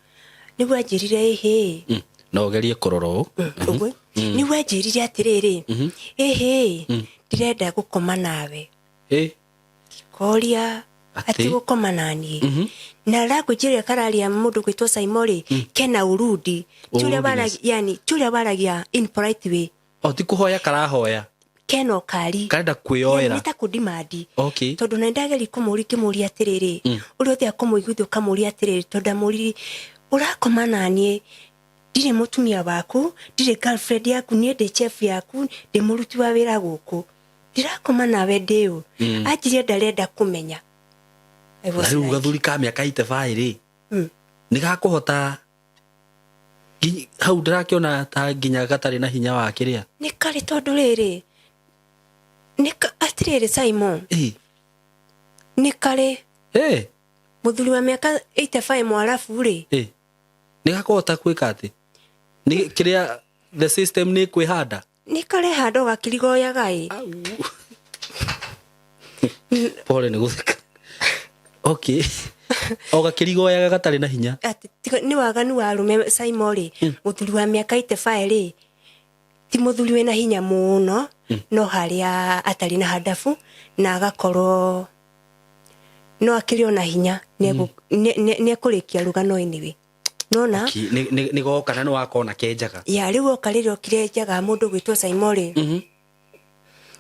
nĩguo anjĩrire no gerie kũrora ũguo nĩguo anjĩrire atĩrĩrĩ ndirenda gũkoma nawe koria ati gũkoma naniĩ na language kararia mũndũ gwĩtwo Saimo rĩ kena urudi turia waragia in polite way ti kũhoya karahoya kena ũkari karenda kwĩyoera nĩ ta kũndimandi tondũ na ndageri kũmũria atĩrĩrĩ ũrĩa ũthĩa kũmũiguithio kamũria atĩrĩrĩ tondũ amũriri ũrakoma naniĩ ndirĩ mũtumia waku ndirĩ girlfriend yaku niĩ ndĩ chef yaku ndĩ mũruti wa wĩra gũkũ ndirakoma nawe ndĩũ anjirie ndarenda kũmenya rĩu gathuri ka mĩaka 85 rĩ nĩ gakũhota hau ndĩrakĩona ta nginya gatarĩ na hinya wa kĩrĩa nĩ karĩ tondũ rĩrĩ atĩrĩrĩ Saimo nĩ karĩ mũthuri wa mĩaka 85 mwarabu rĩ nĩ gakũhota gwĩka atĩ nĩ kĩrĩa the system nĩ kwĩhanda nĩ karĩ handũ gakirigoyaga pole nĩ gũtheka gakirigoyaga gatarĩ na hinya nĩ waganu wa arũme Saimo rĩ mũthuri wa mĩaka 85 rĩ ti mũthuri wĩna hinya mũno no harĩa atarĩ na handabu na agakorwo no akĩrĩ ona hinya nĩ ekũrĩkia rũgano anyway nona ni goka na no akona kenjaga ya riu okariro kirenjaga mundu gwitwo Saimori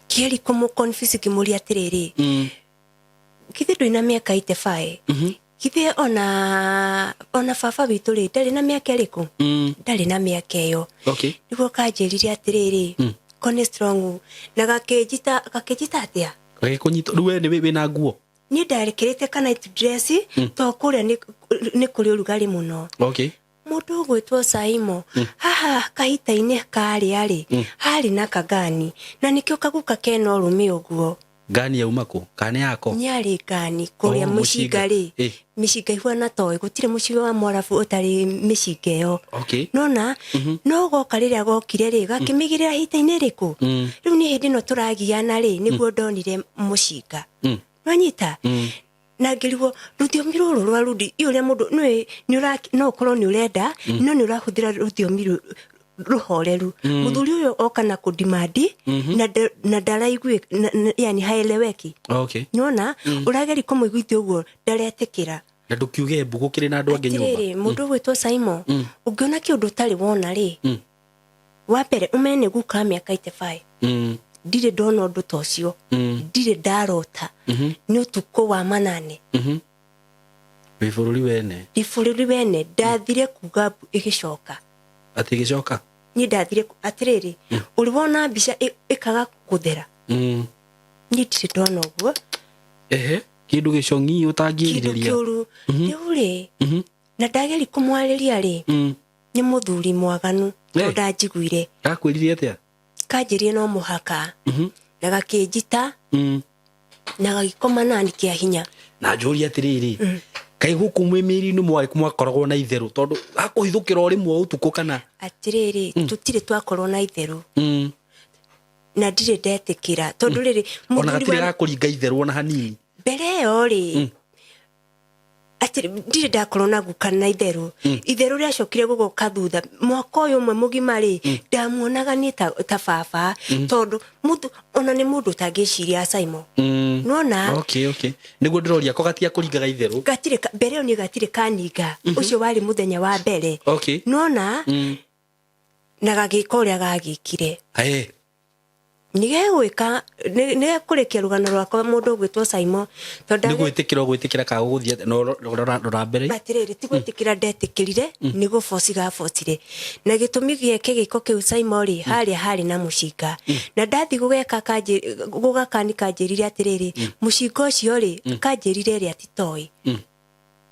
kieri kumu confuse kimuria atiriri kithi ndwina miaka 85 kithi ona baba witu ri ndari na miaka iriku ndari na miaka iyo niguo kanjirire atiriri kone strong na gakejita atia gagikunyito ruwe ni wina nguo ni ndarekirite kana night dress to kuria ni kuri urugari muno mundu gwitwo Saimo haha kahita-ini kari hari na kagani na nikio kaguka kena urumi uguo gani ya umako kane yako nyari gani kuria mushiga ri mishiga ihwana toy gutire mushiga wa morafu utari mishiga yo nona no goka riria gokire ri gakimigirira hita-ini riku riu ni hindi no turagiana ri niguo ndonire mushiga nwanyita na ngirwo rutiomi ruru rwa rudi iuria mundu no korwo ni urenda no ni urahuthira rutiomi ruhoreru muthuri uyo oka na kudimandi na ndaraigwe yani haeleweki nyona urageri kumuiguithia uguo ndaretikira na ndukiuge mbugu kiri na andu angi nyumba mundu gwitwo Saimo ungiona kiundu tari wona ri wa mbere umene guka miaka 85 ndire ndona undu tocio ndire ndarota ni utuko wa manane bifururi wene ndathire kuga igicoka ati gicoka ni ndathire atiriri uri wona mbica ikaga kuthera ni ndire ndona uguo kindu gicongi utangiriria uri na ndageri kumwariria ri ni muthuri mwaganu ndajiguire akwiririe atia kanjirie no muhaka na gakinjita na gagikoma nani kia hinya na njuri atiriri kai guku mwimiri ni mwari kumwakoragwo na itheru tondu akuhithukira rimwe utuko kana atiriri tutire twakorwo na itheru na ndire ndetikira tondu riri ona gatire gakuringa itheru ona hanini mbere yo ri ati ndire ndakorwo na guka na itheru ria cokire gugoka thutha mwaka uyu umwe mugima ri ndamuonaga ni ta baba tondu mundu ona ni mundu tangiciria Saimo nona niguo ndiroria ko gatia kuringaga itheru gatire mbere yo ni gatire kaninga ucio wari muthenya wa mbere nona na gagika uria gagikire nigegwika nigekurekia rugano rwakwa mundu gwitwo Saimo tondu nigwitikira ka guthia no rora mbere batiriri tigwitikira ndetikirire nigo fosi ga fosire na gitumi gieke giko kiu Saimori hari na mushinga na ndathi gugeka gugakani kanjirire atiriri mushinga ucio ri kanjirire ri atitoi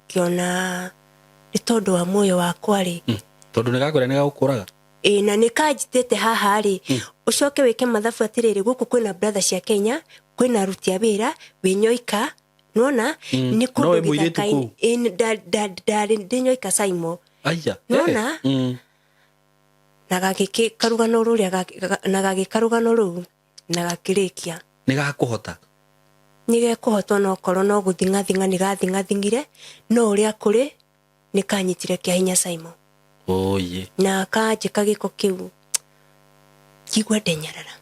kiona ni tondu wa muoyo wakwa ri tondu nigakwira nigagukuraga na nikajitete haha ri ucoke weke mathabu atiriri guku kwina brother cia Kenya kwina ruti abira winyoika nona ni kundu githakai ndinyoika Saimo aya nona na gagiki karugano ruria na gagikarugano ru na gakirikia nigakuhota nigekuhotwo no korwo no guthingathinga nigathingathingire no uria kuri nikanyitire kia hinya Saimo na kanjika giko kiu kigwa ndenyarara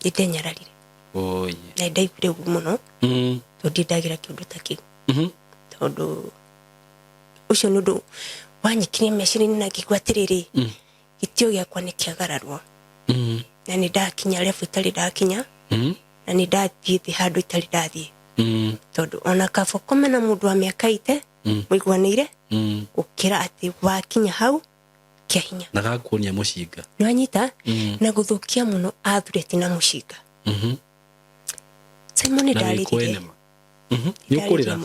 itenyararire na ndaigire muno tondu ndagira kiundu ta kiu tondu ucio nundu wanyikire mecirini na kigwa atiriri gitio giakwa ni kiagararwo na ni ndakinya level itari ndakinya na ni ndathie thi handu itari ndathie tondu ona kabo komena mundu wa miaka ite muiguanire ukira ati wakinya hau kia hinya na gakuonia mushinga nwanyita na guthukia muno athureti na mushinga Simon dalirire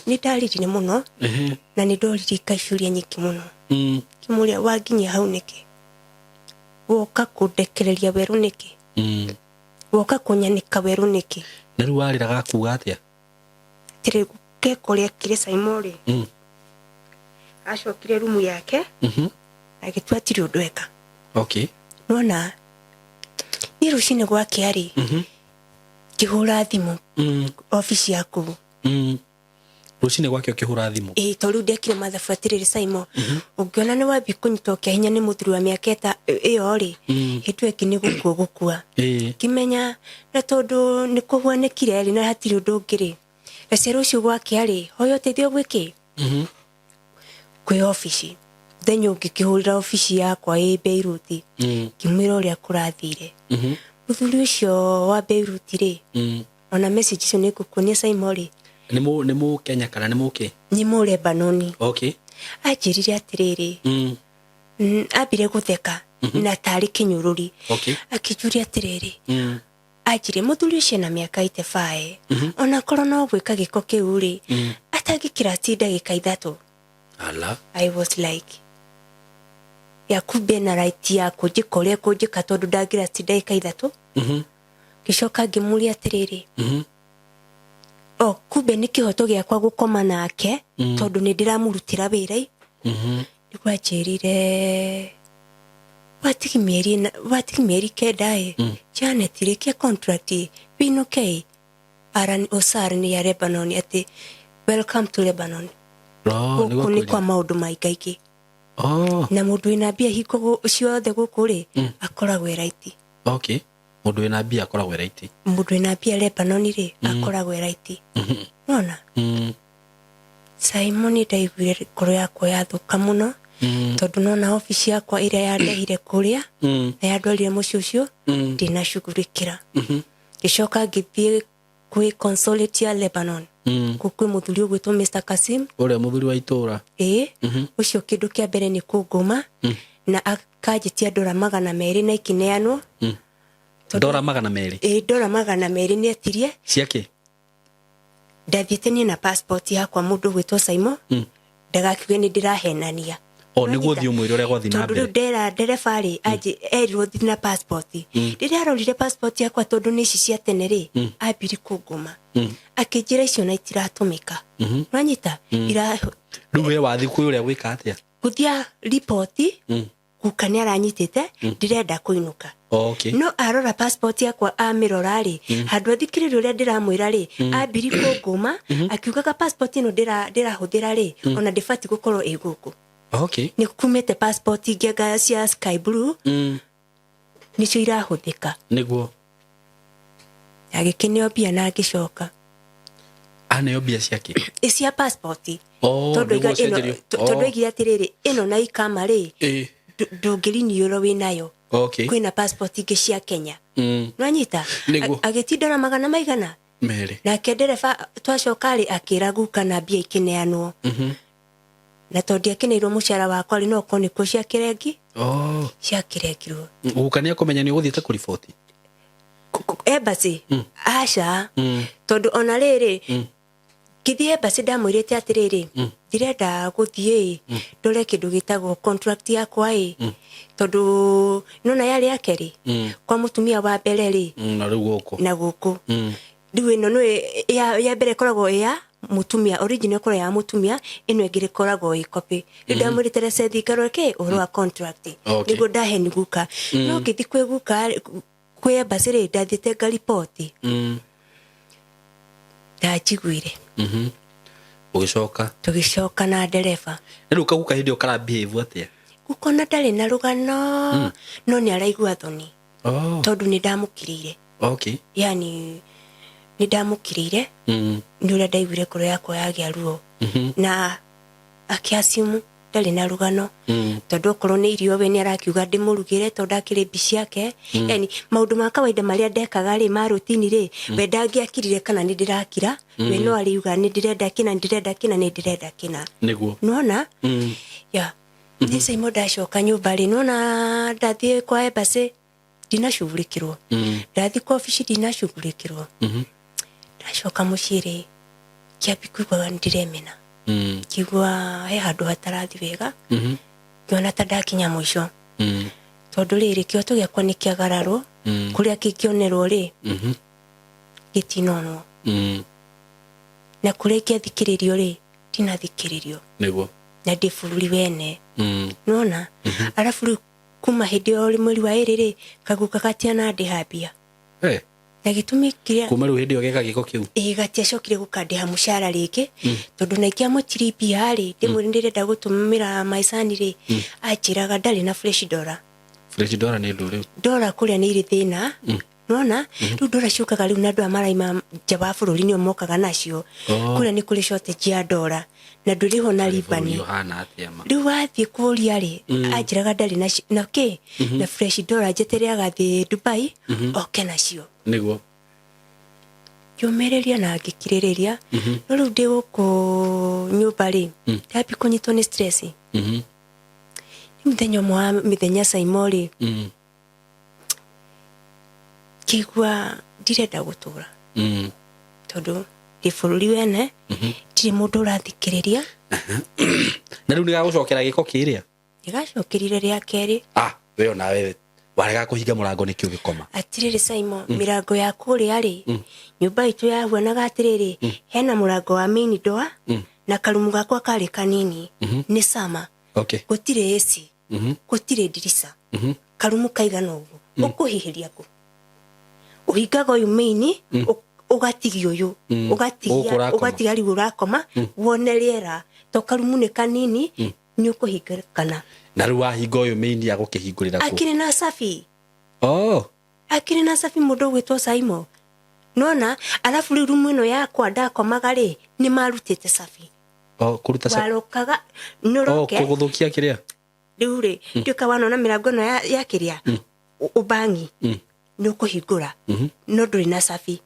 ni dalirire muno na ni ndoriri kaishuria nyiki muno kimuria waginya hau niki woka kundekereria weru niki woka kunyanika weru niki na riu warira gakuga atia tire gekoria kire Simon acokire rumu yake agitua tiri undu eka nona ni rucine gwake ari kihura thimu ofisi yaku rucine gwake ukihura thimu tondu ndekire mathabu atiriri Saimo ungiona ni wabi kunyitwo kia hinya ni muthuri wa miaka iyo ri hitweki ni gukua kimenya na tondu ni kuhwanekire ri na hatiri undu ngiri ecero ucio gwake ari hoyo tethio gwiki kwi ofisi Then ngikihurira ofisi yakwa Beirut kimwira uria kurathire muthuri ucio wa Beirut ri ona message icio nikukuonia Simon ri nimo Kenya kana nimo ke ni mu Lebanon. Okay. Ajirire atiriri abire gutheka na tari kinyururi. Okay. Akijuria atiriri ajire muthuri ucio na miaka 85 ona korwo no gwika giko kiu ri atagikira ti ndagika 3. Ala. I was like yakube na right ya kujikore kujika tondu ndagira ti ndagika 3. Gicoka ngimuria atiriri kube ni kihoto giakwa gukoma nake tondu ni ndiramurutira wira ndigwajirire watiki mieri kenda Janet rikia contract bino kei aran osar ni ya Lebanon ati welcome to Lebanon. Ni kwa maundu maigaiki na mundu ina bia hiko ciothe guku ri akoragwe right. Okay. Mundu ina bia akoragwe right. Mundu ina bia Lebanon ri akoragwe right. Nona Simon ndaiguire koro yakwa yathuka muno tondu nona ofisi yakwa iria yandehire kuria na yandwarire muciĩ ucio ndinacugurikira. Gicoka ngithie kwi consulate ya Lebanon kukwi muthuri ugwitwo Mr. Kasim uria muthuri wa itura ucio kindu kia mbere ni kunguma na akajitia $200 na ikineanwo $200 $200 ni atirie ciake ndathiĩte nie na passport yakwa mundu gwitwo Simon ndagakiuge ni ndirahenania niguo thi umwire uria gwathi na mbere tondu ndera ndereba ri aje erirwo thi na passport riria arorire passport yakwa tondu ni ici cia tene ri ambiri kunguma akijira icio na itiratumika nwanyita ira riu we wathi kwi uria gwika atia kuthia report gukania aranyitite ndirenda kuinuka. Okay. No arora passport yakwa amirora ri handu athikiririo uria ndiramwira ri ambiri kunguma akiugaga passport ino ndirahuthira ri ona ndibati gukorwo iguku. Okay. Ni kumete passport ingega cia sky blue nicio irahuthika niguo agikinio bia na agicoka aneo bia ciake cia passport tondu igira atiriri ino na ikama ri ndungiriniuro winayo. Okay. Kwina passport ingi cia Kenya nwanyita agitindora magana maigana mere na kendereba twacoka ri akira guka na bia ikineanwo na tondu akineirwo mucara wakwa ri no koni ku cia kirengi cia kirengirwo gukania kumenya ni uguthiete ku report embassy aca tondu ona riri kithie embassy ndamwirite atiriri ndirenda guthie ndore kindu gitagwo contract yakwa tondu nona yari yakeri kwa mutumia wa mbere ri na guku riu ino no ya mbere koragwo ya mutumia original kora ya mutumia ino ingire koragwo i copy ndamwirite receipt ikaroreke urwa contract nigo ndahe ni guka no kithi kwe guka kwe embassy ri ndathite ga report ndajiguire tugicoka na ndereba riu kaguka hindi ukara behave atia gukona ndari na rugano no ni araigua thoni tondu ni ndamukirire. Okay. Yani ni ndamukirire ni uria ndaiguire koro yakwa yagia ruo na akiasimu ndari na rugano tondu okorwo ni irio we ni arakiuga ndimurugire tondu akiri bici yake yani maundu ma kawaida maria ndekaga ri ma rutini ri we ndangiakirire kana ni ndirakira we no ariuga ni ndirenda kina ni ndirenda kina niguo nona ya ni Simon ndacoka nyumba ri nona ndathie kwa embassy ndinacugurikirwo ndathie kwa ofisi ndinacugurikirwo ndacoka mucii ri kiambi kuigua ndiremena kigwa he handu hatarathi wega ngiona ta ndakinya mwisho tondu riri kioto giakwa ni kiagararwo kuria kikionerwo ri gitinonwo na kuria kiathikiririo ri tinathikiririo niguo na ndifururi wene nona arafu kuma hindi ya mweri wa iri ri kaguka gatiana ndihambia na gitumi kiria kuma riu hindi ogeka giko kiu gatiacokire gukandiha mucara riki tondu na ikia mutiripia ri ndimwire ndirenda gutumira maisani ri ajiraga ndari na fresh dollar ni nduri dollar kuria ni iri thina nona riu dollar ciukaga riu na andu amaraima nja wa bururi ni mokaga nacio kuria ni kuri shortage ya dollar na nduriho na ribani riu wathie kuria ri anjiraga ndari na ke na fresh dollar jetere agathie Dubai oke nacio niguo yumereria na ngikiriria no riu ndi guku nyumba ri happy kunyitwo ni stress ni mithenya saimori kigwa ndirenda gutura tondu ifururi wene tiri mundu urathikiriria na riu nigagucokera giko kiria nigacokerire ria keri we ona wewe warega kuhinga murango nikio gikoma atiriri Saimo mirango ya kuria ri nyumba itu ya huanaga atiriri hena murango wa main door na karumu gakwa kari kanini ni sama gutire AC gutire dirisa karumu kaigana ugu ukuhihiria ku uhingaga uyu main ugatigi uyu ugatiga riu urakoma wone riera to karumu ni kanini ni ukuhinga kana na riu wahinga uyu main ya gukihingurira ku akiri na safi akiri na safi mundu gwitwo Saimo nona alafu riu rumu ino yakwa ndakomaga ri ni marutite safi kuruta safi warokaga nuroke kuguthukia kiria riu ri ndika wanona mirango ino ya kiria ubangi ni ukuhingura no nduri na safi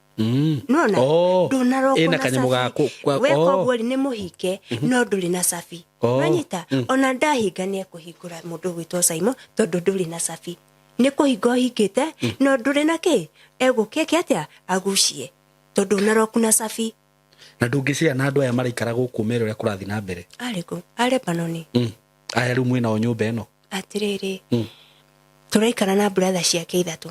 nona ndunaroko ina kanyamu gako we koguo ni muhike no nduri na safi nanyita ona ndahinga ni kuhingura mundu gwitwo Saimo tondu nduri na safi ni kuhinga hingite no nduri na ki egukeke atia agucie tondu naroku na safi na ndungicia na andu aya maraikara guku mere uria kurathi na mbere ariko are panoni aya riu mwina o nyumba ino atiriri turaikara na brother ciake ithatu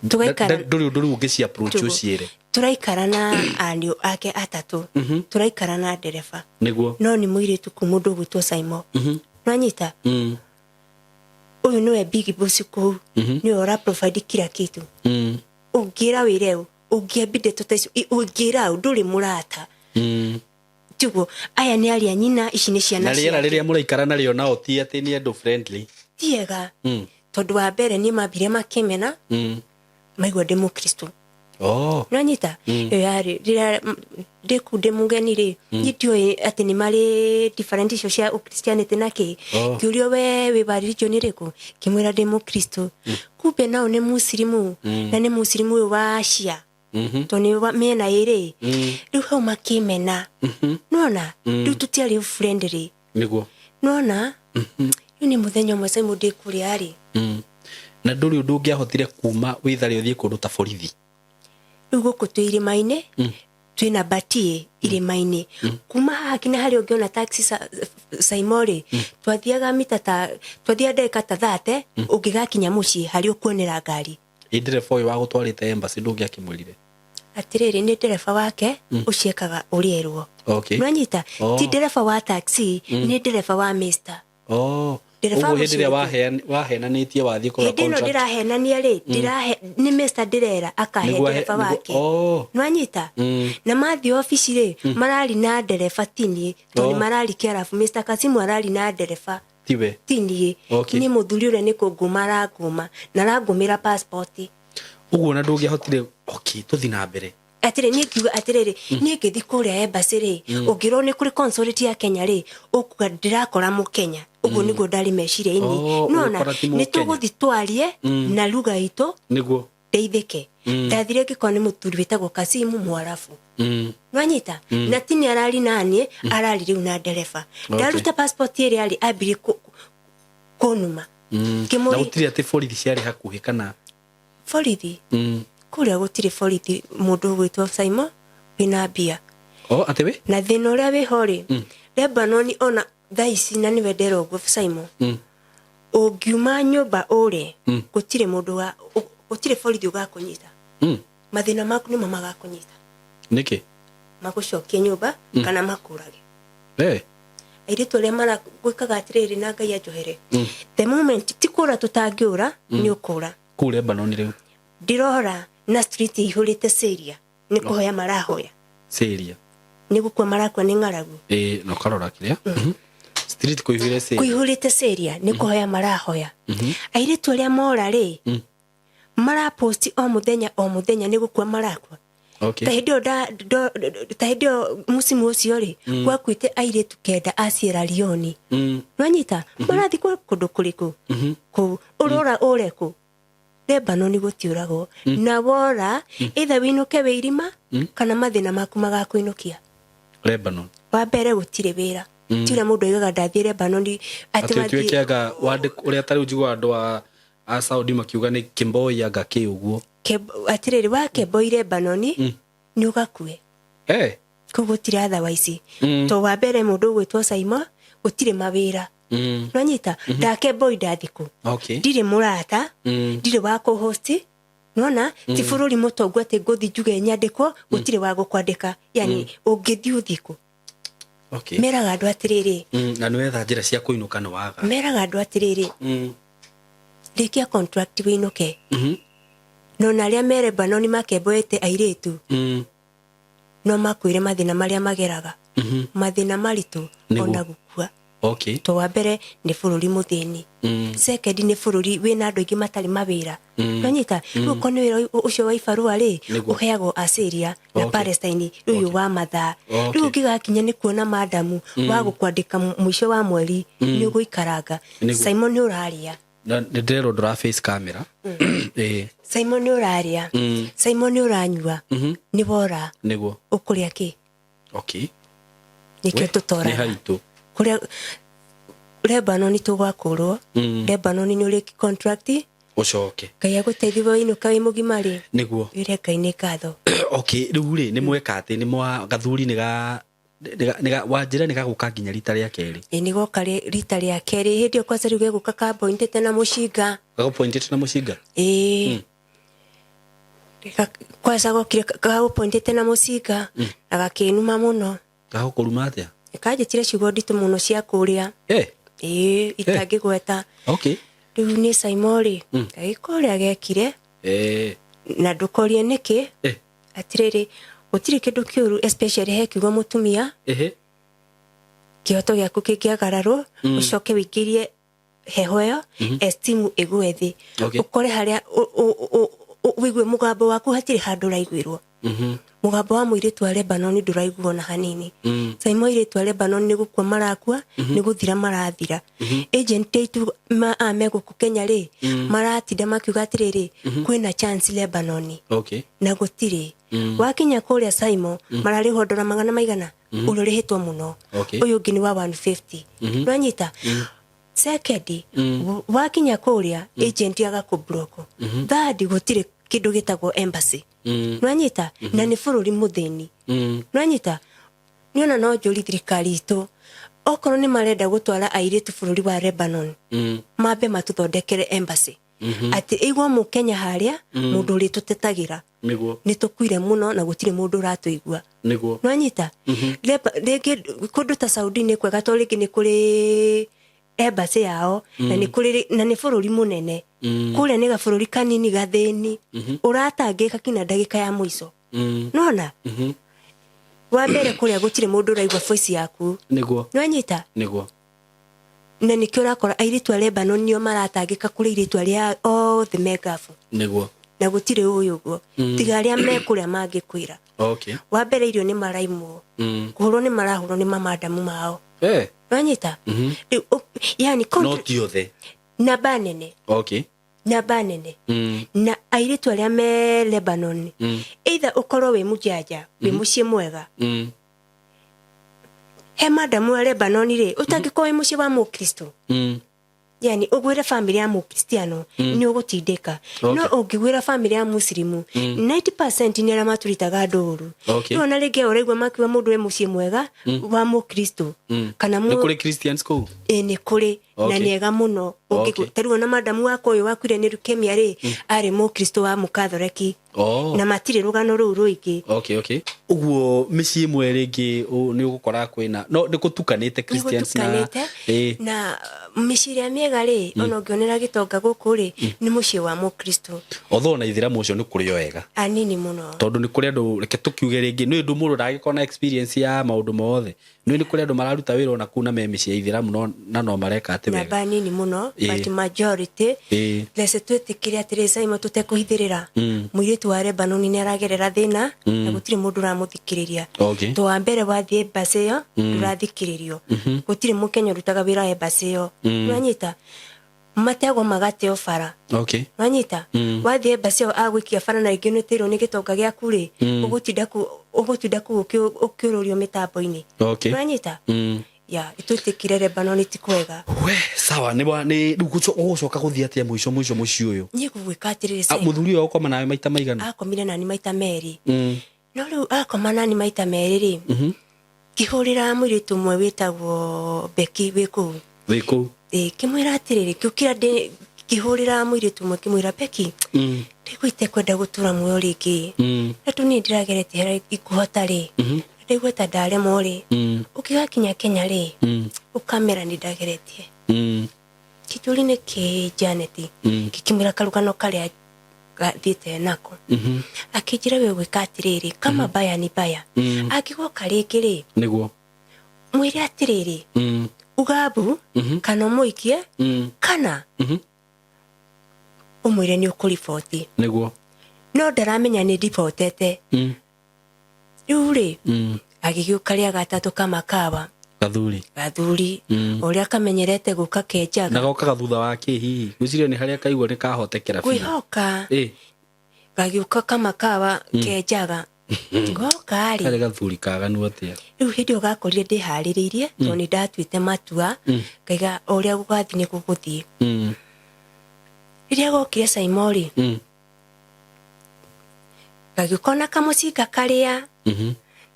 tugaikara nduri ungicia approach uciire turaikara na andio ake atatu turaikara na dereva niguo no ni muiritu ku mundu gwitwo Saimo nanyita uyu niwe big boss ku ni ora provide kila kitu ungira wireu ungiabide tutaicu ungira nduri murata tugo aya ni aria nyina ici ni ciana na riera riria muraikara nario nao ti ati ni andu friendly tiega tondu wa mbere ni mambire makimena maigua ndi mukristo nanyita yari rira ndikude mugeni ri gitio ati ni mari different icio cia Christianity naki kiurio we bari rio ni riku kimwira ndi mukristo kumbe nao ni muslimu na ni muslimu wa Asia to ni mena iri riu hau makimena nona riu tutiari friendly niguo nona ni muthenya mwe Saimo ndi kuria ri na nduri undu ungiahotire kuma withari uthie kundu ta borithi ugo kutuire maine twina batie ile maine kuma hakina hari ungiona taxi Saimori twathiaga mitata twathia ndeka ta 30 ungigakinya mucii hari ukuonera ngari ndereba uyu wa gutwarite embassy ndungiakimwirire atiriri ni ndereba wake uciekaga urierwo nanyita ti ndereba wa taxi ni ndereba wa mister ugo hediria wahenanitie wathie kura contract ndino ndirahenania ri ni mister ndirera akahe ndereba wake nanyita na mathi office ri marari na ndereba tini to ni marari kerafu mister Kasimu arari na ndereba tiwe tini ni muthuri ure ni kungumara nguma na rangumira passport ugo na ndungiahotire tuthi na mbere atire ni kiuga atiriri ni ngithi kuria embassy ri ungiro ni kuri consulate ya Kenya ri ukuga ndirakora mu Kenya ugo niguo ndari meciria ini nona ni tuguthi twarie na lugha ito niguo ndeithike ndathire ngikoni muturi witagwo Kasimu Mwarafu nwanyita na tini arari nani arari riu na ndereba ndaruta passport iri ari abiri kunuma kimuri na utiri ati borithi ciari hakuhi kana borithi kuria gutire borithi mundu gwitwo Saimo wina mbia atiwe na thina uria wihori Lebanon ona thaici na niwe ndero gwo Saimo ungiuma nyumba ure gutire mundu wa gutire borithi ugakunyita mathina maku ni mama gakunyita niki magucokia nyumba kana makurage airitu ria mara gwikaga atiriri na Ngai ajohere the moment tikura tutangiura ni ukura ku Lebanon riu ndirora na street ihurite Syria ni kuhoya marahoya Syria ni gukwa marakwa ni ngaragu no karora kiria street kuihurite Syria kuihurite Syria ni kuhoya marahoya airitu ria mora ri mara post o muthenya ni gukwa marakwa Okay. Tahidio musimu ucio ri gwakuite airetu kenda a Sierra Leone. Nwanyita marathi kundu kuriku ku urora ureku Lebanon gutiurago na wora either winuke wirima kana mathina maku magakuinukia. Lebanon Wa mbere gutire wira tira mundu aigaga ndathie Lebanon ati mathikiaga wande uria tari ujigwa andu a Saudi makiuga ni Kimboi aga ki uguo atiriri wa Kimboi Lebanon ni ugakue kugutira otherwise to wa mbere mundu gwitwo Saimo gutire mawira nwanyita ndake boy ndathiku ndire murata ndire wa co-host nona ti bururi mutongu ati nguthi njuge nyandikwo gutire wa gukwandika yani ungithi uthiku meraga andu atiriri na ni wetha njira cia kuinuka no waga meraga andu atiriri rikia contract winuke nona aria mere Lebanon makeboete airetu no makwire mathina maria mageraga mathina maritu ona gukua to wa mbere ni bururi muthini second ni bururi wina andu ingi matari mawira nwanyita uko ni wira ucio wa ibarua ri uheagwo Syria na Palestine uyu wa mathaa riu gigakinya ni kuona madamu wa gukwandika mwisho wa mweri ni uguikaranga Simon ni uraria na ndero ndura face camera Simon ni uraria Simon ni uranyua ni bora niguo ukuria ki nikio tutora ni haitu kuria Lebanon tugwakurwo Lebanon ni uri contract ucoke kaya guteithio ino kai mugimari niguo ire kai ni katho riu ri ni mweka ati ni mwa gathuri ni ga wanjira ni gaguka nginya rita ria keri ni goka rita ria keri hindi kwa sari geguka ka pointete na mushinga gago pointete na mushinga kwa sago kire gago pointete na mushinga agakinuma muno gago kuruma atia kaje tire ciugo nditu muno cia kuria itangi gweta riu ni Saimori gaikoria gekire na ndukorie niki atiriri utire kindu kiuru especially hekiugo mutumia kioto giaku kikiagararo ucoke wikirie heho yo esteem igwethi ukore haria wigwe mugambo waku hatire handu raigwirwo mugambo wa muiritu wa Lebanon nduraiguo na hanini Saimo iritu wa Lebanon ni gukwa marakua ni guthira marathira agent eitu amego ku Kenya ri maratinda makiuga atiriri kwina chance Lebanon na gutire wakinya kuria Saimo marari hodora magana maigana urorihitwo muno uyu ngini wa 150 nwanyita second wakinya kuria agent agakubloko third gutire kindu gitagwo embassy nwanyita na ni bururi muthini nwanyita niona no njuri thirikari itu okoro ni marenda gutwara airetu bururi wa Lebanon mabe matuthondekere embassy ati igwa mu Kenya haria mundu ri tutetagira ni tukwire muno na gutire mundu ratuigwa nwanyita rege kundu ta Saudi ni kwega to rege ni kuri embassy yao na ni bururi munene kuria ni gabururi kanini gathini uratangika kina ndagika ya mwiso nona wa mbere kuria gutire mundu raigwa voice yaku nwanyita na nikio rakora airetu a Lebanon nio maratangika kuri airetu aria the megafu na gutire uyu guo tiga aria me kuria mangikwira wa mbere irio ni maraimwo kuhurwo ni marahurwo ni mamadamu mao nwanyita yani not you the na banene na banene na airetu aria me Lebanon either ukoro we mujaja we mucie mwega he madamu wa Lebanon ri utangiko we mucie wa mukristo yani ugwire family ya mukristiano ni ugutindika no ungigwira family ya muslimu 90% ni ara maturitaga nduru no na rege oregwa makiwa mundu we mucie mwega wa mukristo kana ni kuri Christian school ni kuri na niega muno ungigutarirwo na madamu wako uyu wakwire ni leukemia ri ari mukristo wa mukatholeki na matire rugano ruu ruingi uguo micii mwe ringi ni ugukora kwina no ni gutukanite Christians na miciria miega ri ona ngionera gitonga guku ri ni mucie wa mukristo otho na ithira mucio ni kuri wega anini muno tondu ni kuri andu reke tukiuge ringi ni ndu muru ndagikona experience ya maundu mothe Nĩ kũrĩ andũ mararuta wĩra ona kuna memi cia Ithiramu no mareka atĩ wega. Namba nini muno, but majority lese twĩtĩkĩre atĩrĩ Simon tũtekũhithĩrĩra mũirĩtu wa Lebanon nĩ aragerera thĩna na gũtirĩ mũndũ ũramũthikĩrĩria. To wa mbere wathiĩ embassy ĩyo ndũrathikĩrĩrio. Gũtirĩ Mũkenya ũrutaga wĩra embassy ĩyo. Nĩwanyita matego magateo bara. Nĩwanyita wathiĩ embassy ĩyo agwĩkia bara na rĩngĩ nĩũteirwo nĩ gĩtonga gĩaku rĩ, ũgũtinda kũu ũkĩũrũrio mĩtambo-inĩ. Nĩwanyita ya itũĩtĩkire Lebanon ti kwega. We sawa nĩ ũgũcoka gũthiĩ atĩa mũico mũciĩ ũyũ? Niĩ gũgwĩka atĩrĩrĩ mũthuri ũyũ ũkoma nawe maita maigana? Akomire nani maita merĩ. No rĩu akoma nani maita merĩ rĩ, kĩhũrĩra mũirĩtu ũmwe wĩtagwo Beki wĩ kũu. Kĩmwĩra atĩrĩrĩ, kĩũkĩra kĩhũrĩra mũirĩtu ũmwe kĩmwĩra Beki ndĩgwĩte kwenda gũtũra muoyo rĩngĩ. Tondũ niĩ ndĩragerete harĩa ikũhota rĩ, ndĩgwe ta ndaremwo rĩ, ũkĩgakinya Kenya rĩ, ũkamera nĩ ndageretie. Kĩtũri-inĩ kĩ Janet gĩkĩmwĩra karũgano karĩa thiĩte nako. Akĩnjĩra we gwĩka atĩrĩrĩ, kama baya ni baya. Akĩgoka rĩngĩ rĩ, nĩguo mwĩre atĩrĩrĩ, ugabu kana mũikie kana umwĩre nĩ ũkũriboti. Nĩguo no ndaramenya nĩ ndibotete. Rĩu rĩ agĩgĩũka rĩa gatatũ kama kawa gathuri ũrĩa kamenyerete gũka kenjaga na gokaga thutha wa kĩ hihi gwĩciria nĩ harĩa kaigua nĩ kahotekera biũ gwĩhoka gagĩũka kama kawa kenjaga goka rĩ harĩa gathuri kaganu atĩa. Rĩu hĩndĩ ĩyo gakorire ndĩharĩrĩirie tondũ nĩ ndatuĩte matua ngaiga ũrĩa gũgathiĩ nĩ gũgũthiĩ. Rĩrĩa gokire Simon rĩ gagĩkona kamũcinga karĩa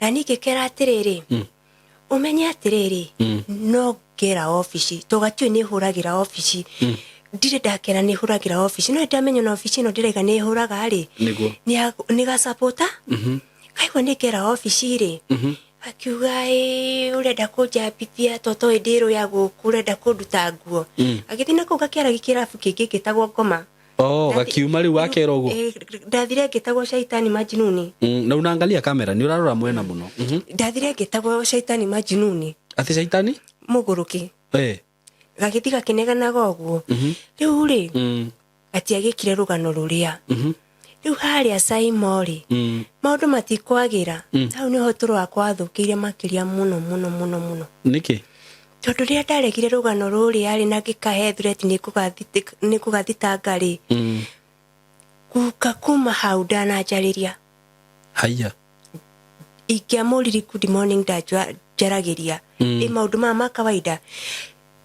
na niĩ ngĩkera atĩrĩrĩ, ũmenye atĩrĩrĩ, no ngera ofici to gatiũĩ nĩ hũragĩra ofici. Ndirĩ ndakera nĩ hũragĩra ofici, no ndamenya na ofici ĩno ndĩraiga nĩ hũraga rĩ, nĩ gacapota kaigua nĩ ngera ofici rĩ, akiuga ũrenda kũnjambithia toto ndĩrũ ya gũkũ ũrenda kũnduta nguo. Agĩthiĩ na kũu gakĩara gĩkĩrabu kĩngĩ gĩtagwo Ngoma. Gakiuma rĩu wakera ũguo. Ndathire ngĩtagwo Shaitani Majnuni. Na unaangalia kamera nĩ ũrarora mwena mũno. Ndathire ngĩtagwo Shaitani Majnuni. Ati Shaitani? Mũgũrũki. Gagĩthiĩ gakĩneganaga ũguo. Rĩu rĩ gatiagĩkire rũgano rũrĩa. Rĩu harĩa Simon rĩ maũndũ matikwagĩra. Hau nĩho tũrũ wakwa wathũkĩire makĩria mũno. Nĩkĩ? Tondũ rĩrĩa ndaregire rũgano rũrĩa arĩ na gĩkahe threat nĩ kũgathitanga rĩ, guka kuma hau ndananjarĩria. Haiya ingĩamũriri good morning ndanjaragĩria maũndũ maya ma kawaida.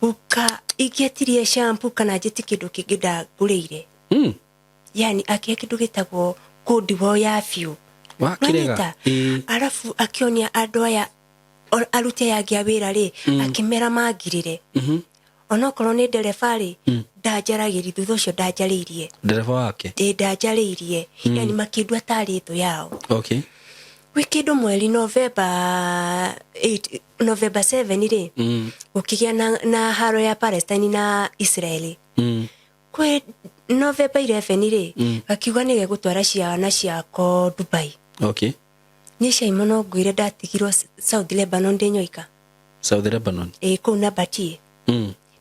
Guka ingĩetirie shampoo kana njĩti kĩndũ kĩngĩ ndagũrĩire. Yani akĩhe kĩndũ gĩtagwo code ya biũ wakĩrega. Arabu akĩonia andũ aya arute yangia wĩra rĩ akĩmera mangirĩre. Onokorwo nĩ ndereba rĩ ndanjaragĩri thutha ũcio ndanjarĩirie. Ndereba wake? Ndanjarĩirie. Yani makĩndua tarĩ thũ yao. Gwĩ kĩndũ mweri November 7 rĩ gũkĩgĩa na haro ya Palestine na Israeli. Kwĩ November 11 rĩ akiuga nĩ gegũtwara ciana ciako Dubai. Nĩ Simon no ngwĩre ndatigirwo South Lebanon ndĩnyoika. South Lebanon? Kũu na Batie.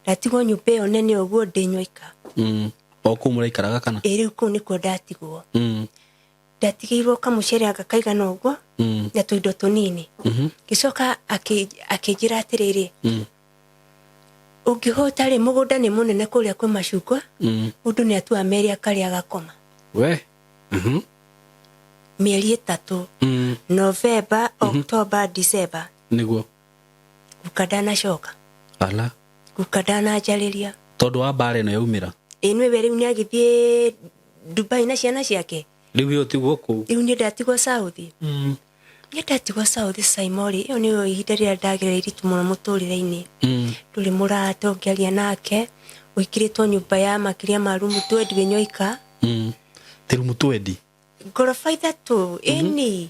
Ndatigwo nyũmba ĩyo nene ũguo ndĩnyoika. O kũu mũraikaraga kana? Rĩu kũu nĩkuo ndatigwo. Ndatigĩirwo kamũcere agakaigana ũguo na tũindo tũnini. Gĩcoka akĩnjĩra atĩrĩrĩ, ũngĩhota rĩ mũgũnda nĩ mũnene kũrĩa kwĩ macungwa, mũndũ nĩ atua merĩ akarĩa agakoma. We? Mĩeri 3 November, October, December. Nĩguo guka ndanacoka. Ala guka ndananjarĩria tondũ wa mbara ĩno yaumĩra. Nĩwe rĩu nĩ agĩthiĩ Dubai na ciana ciake. Rĩu yo tigwo kũu. Rĩu nĩ ndatigwo South. Nĩ ndatigwo South Simon ĩyo nĩyo ihinda rĩrĩa ndagereire iritũ mũno mũtũrĩre-inĩ. Ndũrĩ mũrata ũngĩaria nake ũikĩrĩtwo nyũmba ya makĩria ma rumu 20 wenyoika. Ti rumu 20? Ngoroba ithatũ ĩni.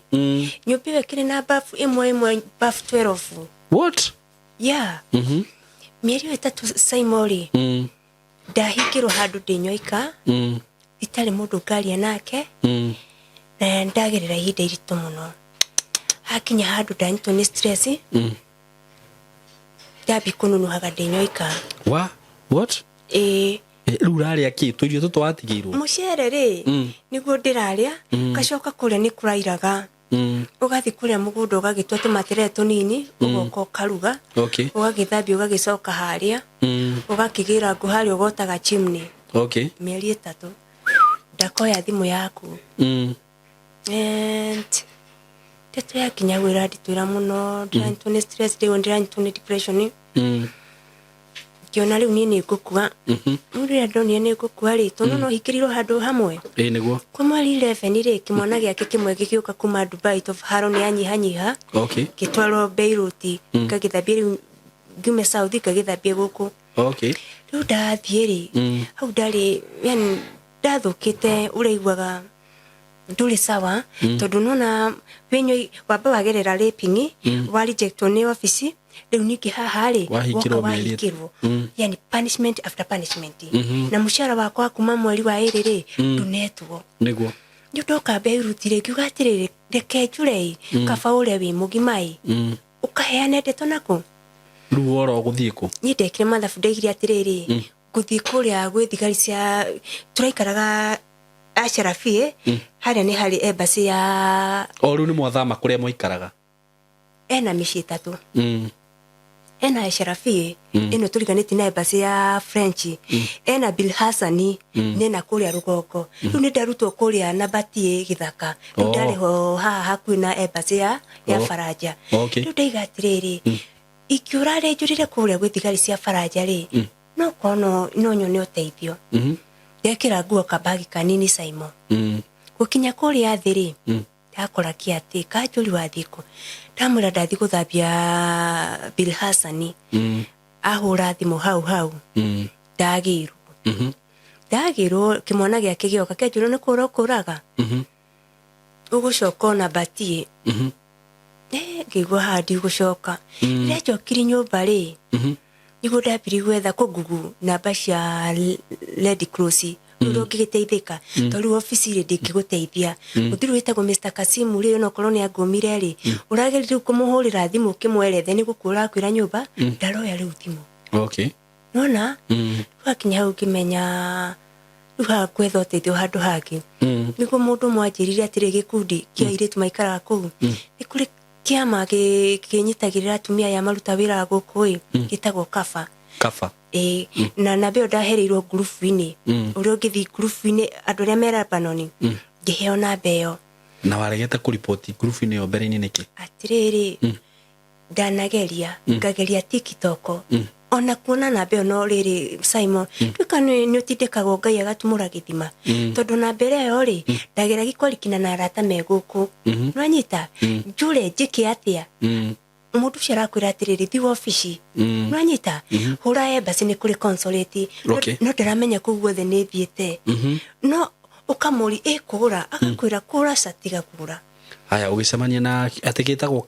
Nyũmba ĩyo ĩkĩrĩ na bafu ĩmwe bafu 12. What? Yeah. Mĩeri 3 Simon rĩ ndahingĩrwo handũ ndĩnyoika itarĩ mũndũ ngaria nake na ndagerera ihinda iritũ mũno. Hakinya handũ ndanyitwo nĩ stress ndabi kununuhaga ndinyoika what riu raria ki tuirio tu twatigirwo mucere ri niguo ndiraria gacoka kuria ni kurairaga ugathi kuria mugunda ugagitua tumatere tunini ugoka ukaruga ugagithambia ugagicoka haria ugakigira ngu haria ugotaga chimney mieri 3 ndakoya thimu yaku and tetu yakinya wira nditwira muno ndiranyitwo ni stress ndiranyitwo ni depression kiona riu nini ngukua rĩrĩa ndonire nĩ ngukua rĩ tondũ no hikirirwo handũ hamwe nĩguo kwa mweri 11 rĩ kĩmwana gĩake kĩmwe gĩgĩũka kuma Dubai to haro nĩ anyihanyiha gĩtwarwo Beirut ngagĩthambia rĩu ngiume Saudi ngagĩthambia gũkũ rĩu ndathiĩ rĩ hau ndarĩ yani ndathũkĩte ũraiguaga ndũrĩ sawa tondũ nona wenyo wamba wagerera raping wa rejectwo nĩ ofici rĩu ningĩ haha rĩ wahikirwo yani punishment after punishment na mũcara wakwa kuma mweri wa 2 rĩ ndunetwo nĩguo ndoka Beirut rĩ ngiuga atĩrĩrĩ reke njure kaba ũrĩa wĩ mũgima ũkaheane ndeto nakũ rĩu wora ũgũthiĩ kũ niĩ ndekire mathabu ndaigire atĩrĩrĩ ngũthiĩ kũrĩa gwĩ thigari cia tũraikaraga Asharafi haria ni hari embassy ya riu ni mwathama kuria mwaikaraga ena mĩciĩ 3 ena Asharafi ino turiganĩtie na embassy ya French ena Bilhassani nena kuria rũgongo riu ni ndarutwo kuria na Batie Githaka riu ndariho haha hakuhĩ na embassy ya Faraja riu ndaiga atĩrĩrĩ ikiura rĩ njurire kuria gwĩ thigari cia Faraja rĩ no kono no nyone ũteithio ndekira nguo kabagi kanini Saimo gukinya kuria thiri ndakora kiati kajuri wa thiko ndamura ndathi guthambia Bilhassani ahura thimu hau ndagirwo kimwana giake gioka kejuro ni kuraga ugucoka na Batie ngigwa hadi gucoka ndachokiri nyumba ri nigo ndambiri gwetha kugugu namba cia Red Cross uro ngigiteithika tondu ofici ri ndikiguteithia uthiru witagwo Mr Kasimu ri no korwo ni angomire ri urageriru kumuhurira thimu kimwerethe ni gukura kwira nyumba ndaroya riu thimu nona wakinya hau kimenya ruha kwetha uteithio handu hangĩ nigo mundu mwanjirire atire gikundi kia iritu maikara kuu ni kuri kiama kinyitagirira atumia ya maruta wira guku gitagwo kafa na nabeo ndahereirwo group-ini uria ngithi group-ini andu aria me Lebanon ngiheo na beo na waregete ku report group-ini yo mbere-ini niki atiriri ndanageria ngageria TikTok ona kuona na beo no riri Simon tukane ni utindekagwo Ngai agatumura githima tondu na mbere yo ri ndagera gikwarikina na arata meguku no nyita njure njike atia mundu cirakwira atiriri thi ofici no nyita hura embassy ni kuri consulate no ndiramenya kuu guothe ni thiete no ukamuri ikura agakwira kura satiga kura haya ugicemania na atigitagwo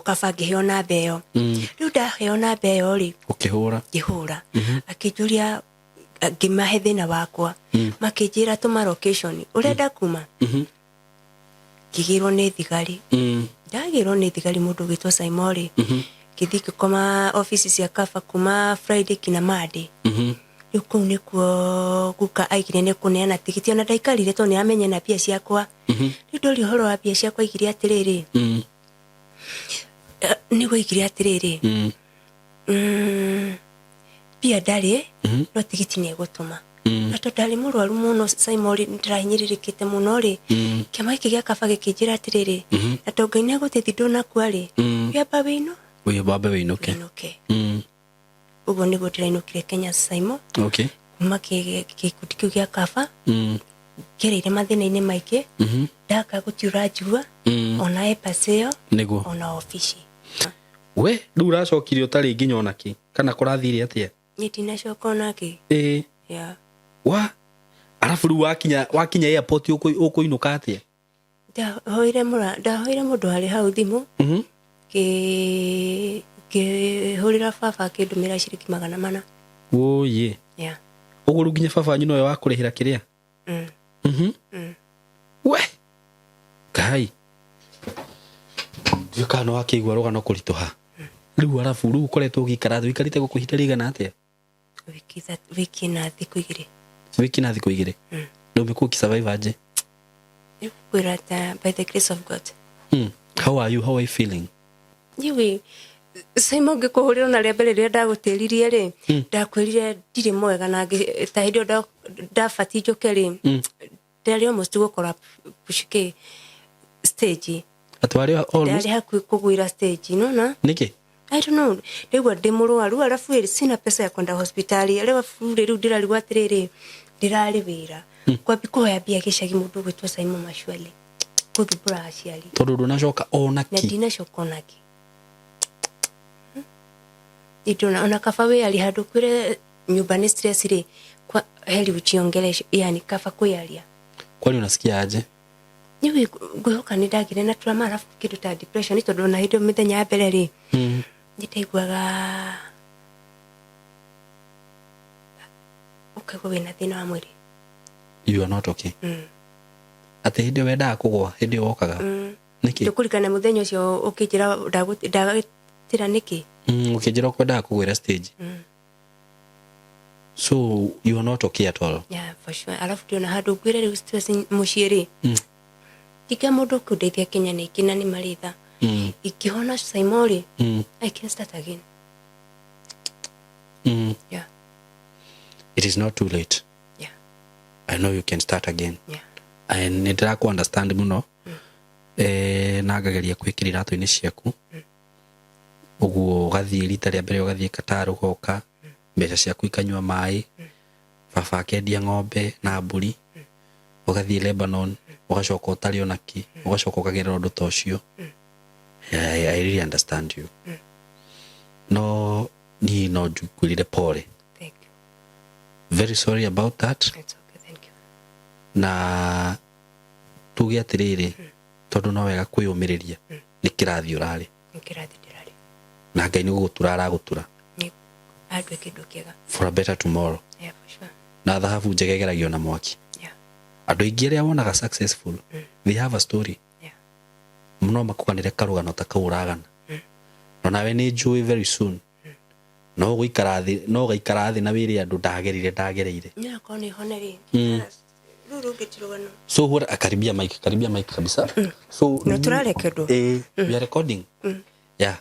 kafa ngiheo na beo riu ndaheo na beo ri ukihura akijuria ngimahe thina wakwa makijira tuma location urenda kuma ngigirwo ni thigari ndagirwo ni thigari mundu gitwa Simon kithiki koma office cia kafa kuma Friday kina Monday yuko nikuo guka aikire ne kuneana tigiti ona ndaikarire to ni amenye na pia ciakwa ndori horo wa pia ciakwa igire atiriri ni gwikire atiriri pia ndari no tigiti ni gutuma na to ndari murwaru muno Simon ndirahinyiririkite muno ri kema iki gia kafa gikijira atiriri na to Ngai ni agutethi ndona kwari ya baba wino ke ugo ni ndirainukire Kenya Simon kuma gikundi kiu gia kafa gereire mathina-ini maingĩ ndaka gutiura njua ona epaseo ona ofici we ndu uracokire utari nginya onaki kana kurathire atia ndinacoka onaki wa arafu riu wakinya airport ukuinuka atia ndahoire mundu hari hau thimu ngihurira baba akindumira ciringi 400 oye uguru nginya baba nyino we wakurihira kiria we kai ndikano akigwa rugano kurituha riu arafu riu koretwo gikara wikarite gukuhita rigana atia wiki na thiku igiri ndio umekuwa ukisurvive aje? Kwira ta by the grace of God. How are you feeling? Niwe Saimo ngikuhurira na ria mbere ria ndagutiririe ri ndakwirire ndire mwega na ta hindio ndabati njuke ri ndari almost gukora pushike stage atwari almost ndari hakuhi kugwira stage no niki I don't know ndigwa ndi murwaru arafu iri sina pesa ya kwenda hospitali arewa fure ru ndirari gwatiriri ndirari wira kwa bikoya bia gicagi mundu gwitwa Saimo Mashwali kuthubura aciari tondu ndunacoka onaki na ndinacoka onaki idona ona kafa we ali hadu kwire nyumba ni stress ri kwa heli uchiongele yani kafa kuyalia kwani unasikia aje? Niwe guhoka ni ndagire na trauma arafu kitu ta depression ito ndona hindo mithenya ya mbere ri nditaiguaga ukaigua wina thina wa mwiri. You are not okay. Ati hindi wendaga kugwa hindi wokaga niki tukurikana muthenya ucio ukijira ndagitira niki ukijira ukwendaga kugwira stage. So you are not okay at all? Yeah, for sure. Alafu ndiona handu gwire ri stress muciiri tika mundu kundeithia Kenya ni kina ni maritha ikihona Saimori I can start again. Yeah, it is not too late. Yeah, I know you can start again. Yeah, and nindira ku understand muno na ngageria kwikirira atu-ini ciaku uguo ugathie rita ria mbere ugathie Kataru goka mbeca ciaku ikanywa mai baba akendia ng'ombe na mburi ugathie Lebanon ugacoka utari onaki ugacoka ukagerera undu ta ucio. I really understand you. No ni no jukwirire pole. Thank you. Very sorry about that. It's okay, thank you. Na tuge atiriri tondu no wega kwiyumiriria ni kirathi urari dirari na Ngai ni gugutura aragutura ni adwe kindu kiega for a better tomorrow. Yeah, for sure. Na thahabu njegegeragio na mwaki. Yeah, andu aingi aria wonaga successful they have a story. Yeah, muno makuganire karugano ta kauragana no nawe ni njui very soon no guikara thi na wiri andu ndagereire nya koni honeri ruru gitirugano so what akaribia mic kabisa. So no turare kedo we are recording. Yeah,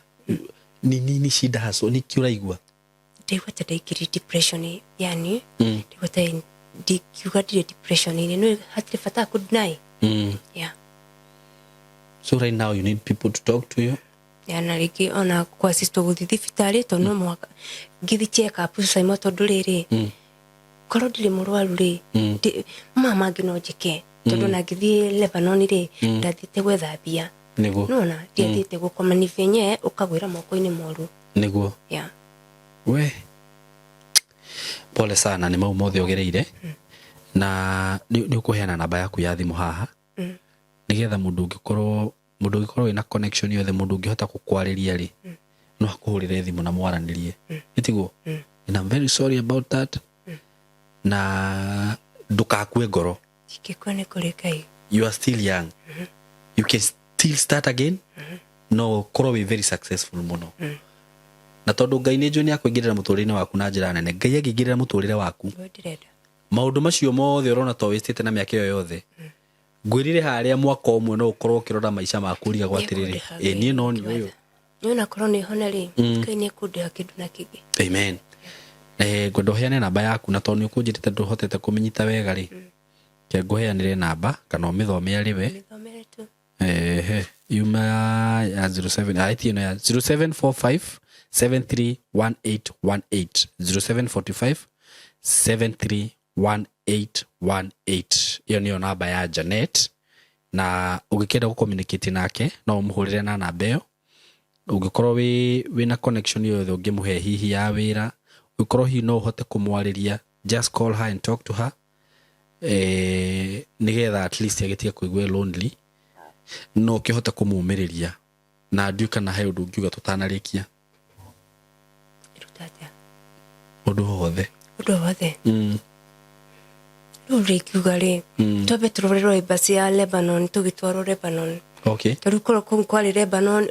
ni shida haso ni kiuraigwa ndigwa ta daikiri depression yani ndigwa ta ndikiuga dire depression ni no hatire fata ku deny. Yeah, so right now you need people to talk to you. yana riki ona kwa sisto guthi fitari to no mwaka ngithi check up Saimo tondu riri koro ndiri murwaru ri mama ngino njike tondu na ngithi Lebanon ri ndathite gwethambia niguo nona ndiathite gukoma ni venye ukagwira moko-ini moru niguo. Yeah, we pole sana ni mau mothe ogereire na ni ukuheana namba yaku ya thimu haha nigetha mundu ngikorwo ina connection yothe mundu ngihota kukwariria ri no akuhurire thimu na mwaranirie itiguo. And I'm very sorry about that. Na ndukakue ngoro ikikone kuri kai you are still young. You can still start again. No korwo we very successful muno na tondu Ngai ni njoni akwingirira muturire waku na njira nene. Ngai agingirira muturire waku maundu macio mothe urona to wistite na miaka yothe ngwirire haria mwaka umwe no ukorwo ukirora maisha maku riga gwatiriri ni no ni uyu nyona korwo ni honeri Ngai ni kundiha kindu na kingi. Amen. Ngwenda uheane namba yaku na tondu ukunjirite nduhotete kumenyita wega ri ke nguheanire namba kana umithome ari we yuma ya 07 itino ya 0745 731818 0745 731818. Iyo niyo namba ya Janet na ugikenda gucommunicate nake no umuhurire na namba iyo. Ugikorwo wina connection yothe ungimuhe hihi ya wira ugikorwo hi no uhote kumwariria just call her and talk to her nigetha at least agetie kuigwe lonely no kihota kumumiriria na nduka na he undu ngiuga tutanarikia undu wothe ruri kiuga ri tobe turorero ibasi ya Lebanon tugitwaro Lebanon Okay. Rukoro kwari Lebanon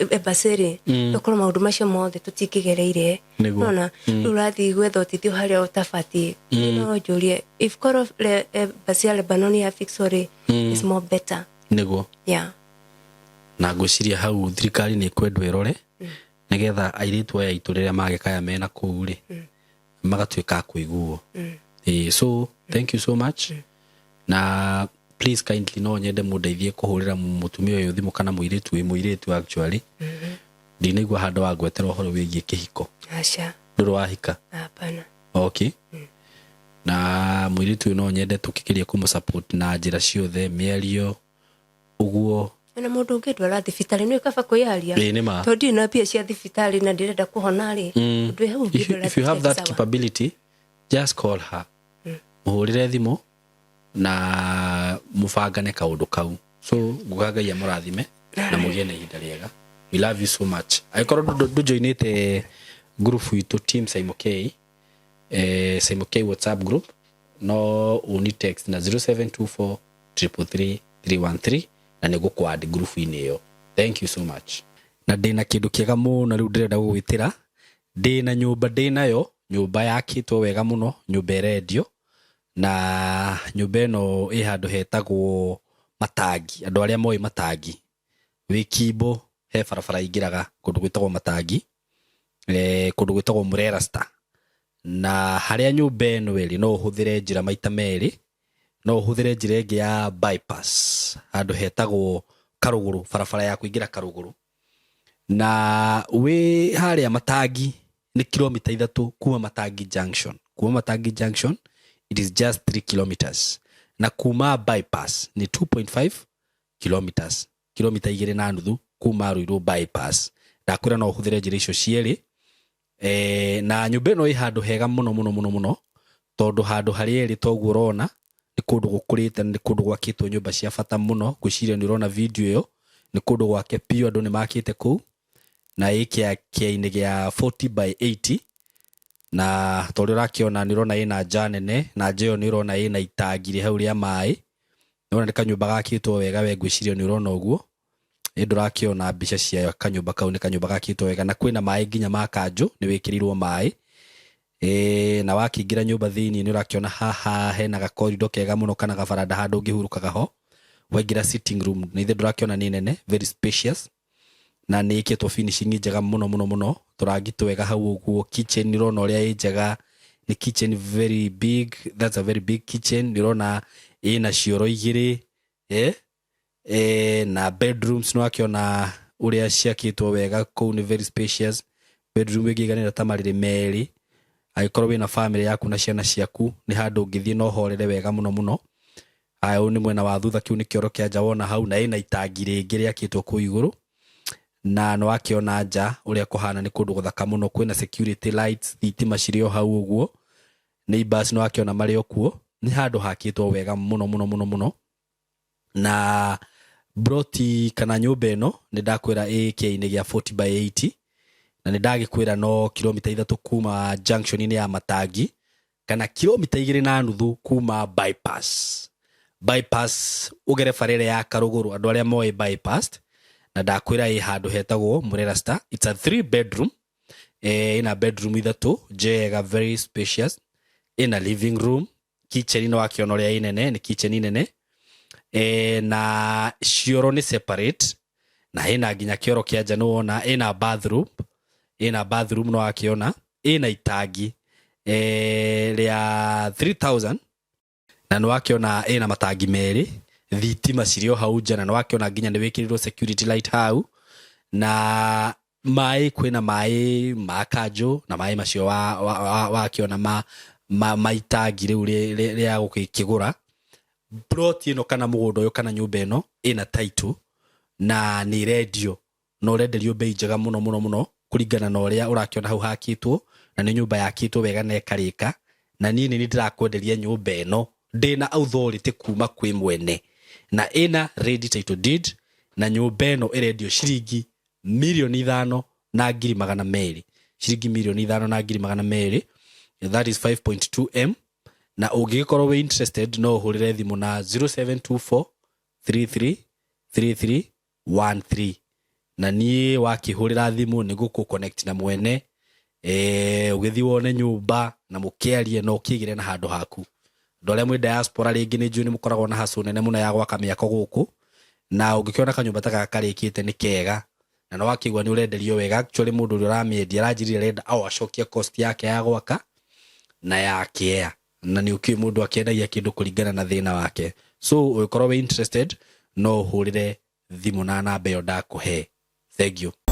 ebaseri dokoro maundu macio mothe tutikigereire nona rurathi gwetha utithio haria utafati no julie if koro basia Lebanon ya fixore is more better nego yeah na ngwiciria hau thirikari ni kwendwa irore nigetha airitu aya itu riria magekaya mena kuu ri magatuika kuiguo so thank you so much na please kindly no nyende mundeithie kuhurira mutumia uyu thimu kana muiritu actually ndinaigua handu wa gwetera uhoro wigie kihiko acha nduru wahika hapana okay na muiritu no nyende tukikiria kumu support na njira ciothe mierio uguo na mundu ungedwara thibitari ni kaba kuyaria tondi na pia cia thibitari na ndirenda kuhona ri ndu hau ngedwara if you have that capability just call her muhurire thimu na mufangane kaundu kau so ngugaga ya murathime na mugie na ihinda riega we love you so much aikoro du joinite group itu team Saimo K Saimo K WhatsApp group no uni text na 0724 333 313 na nego kwad group ini yo thank you so much na ndina kindu kiega muno riu ndirenda gugwitira ndina nyumba ndinayo nyumba yakitwo wega muno nyumba radio na nyumba ino handu hetagwo Matangi andu aria moi Matangi wikimbo he barabara ingiraga kundu gwitagwo Matangi kundu gwitagwo Murerasta na haria nyumba ino iri no uhuthire njira maita meri no uhuthire njira ingi ya bypass handu hetagwo Karuguru barabara ya kuingira Karuguru na we haria Matangi ni kilomita 3 kuma Matangi junction it is just 3 kilometers na kuma bypass ni 2.5 kilometers kilomita 2.5 kuma Ruiru bypass ndakwira no uhuthire njira icio cieri na nyumba ino i handu hega muno tondu handu haria iri toguo urona ni kundu gukurite ni kundu gwakitwo nyumba cia bata muno gwiciria ni urona video iyo ni kundu gwake pio andu ni makite ku na ikia kiaini gia 40 by 80 na tori rakiona ni rona ina janene na jeo ni rona ina itagire hau ria mai nona ni kanyumba gakitwo wega we gwicirio ni rona uguo ndurakiona mbica cia kanyumba kau ni kanyumba gakitwo wega na kwina mai nginya makanju ni wikirirwo mai na wakingira nyumba thini ni urakiona haha hena ga corridor kega muno kana gabaranda handu ungihurukaga ho waingira sitting room ni ndurakiona ni nene very spacious na ni ikitwo finishing njega muno turagitwo wega hau uguo kitchen ni rona uria njega ni kitchen very big that's a very big kitchen ni rona ina cioro igiri na bedrooms no akiona uria ciakitwo wega ku ni very spacious bedroom igiganira tamarire meri aikorwo wina family yaku na ciana ciaku ni handu ngithie no horere wega muno ayo ni mwena wa thutha kiu ni kioro kia nja wona hau na ina itangi ringi riakitwo ku iguru na no akiona nja uria kuhana ni kundu guthaka muno kwina security lights thitima cirio hau uguo neighbors no akiona mario kuo ni handu hakitwo wega muno na broti kana nyumba ino ni ndakwira AK-ini gia 40 by 80 na ni ndagikwira no kilomita 3 kuma junction ini ya Matangi kana kilomita 2.5 kuma bypass ugere farere ya Karuguru andu aria moi bypass na ndakwira handu hetagwo Murerasta it's a 3 bedroom ina bedroom 3 jega very spacious in a living room kitchen ino akiona ria inene ni kitchen inene na cioro ni separate na ina ginya kioro kia nja no ona ina bathroom no akiona ina itangi ria 3000 na no akiona ina matangi meri thitima cirio hau nja na no akiona ginya ni wikirirwo security light hau na mai kwina mai makanjo na mai macio wakiona maitangi riu ria gukigura plot ino kana mugundo yo kana nyumba ino ina title na ni radio no renderio bei njega muno kuringana na uria urakiona hau hakitwo na ni nyumba yakitwo wega na ekarika na nini ni ndirakwenderia nyumba ino ndina authority kuma kwi mwene na ina ready title deed na nyumba ino irendio ciringi milioni 5 na ngiri 200 ciringi milioni 5 na ngiri 200 that is 5.2m na ungikorwo we interested no hurire thimu na 0724 33 33 13 na niĩ wakĩhũrĩra thimũ nĩ gũkũ connect na mwene ũgĩthiĩ wone nyũmba na mũkĩarie no ũkĩgĩre na handũ haku. Andũ arĩa mwĩ diaspora rĩngĩ nĩ njũĩ nĩ mũkoragwo na hustle nene mũno ya gwaka mĩako gũkũ, na ũngĩkĩona kanyũmba ta gaka karĩkĩte nĩ kega na no wakĩigua nĩ ũrenderio wega. Actually mũndũ ũrĩa ũramĩendia aranjĩrire arenda acokie cost yake ya gwaka na yake na nĩ ũkĩũĩ mũndũ akĩendagia kĩndũ kũringana na thĩna wake. So ũgĩkorwo wĩ interested no ũhũrĩre thimũ na namba ĩyo ndakũhe. Thank you.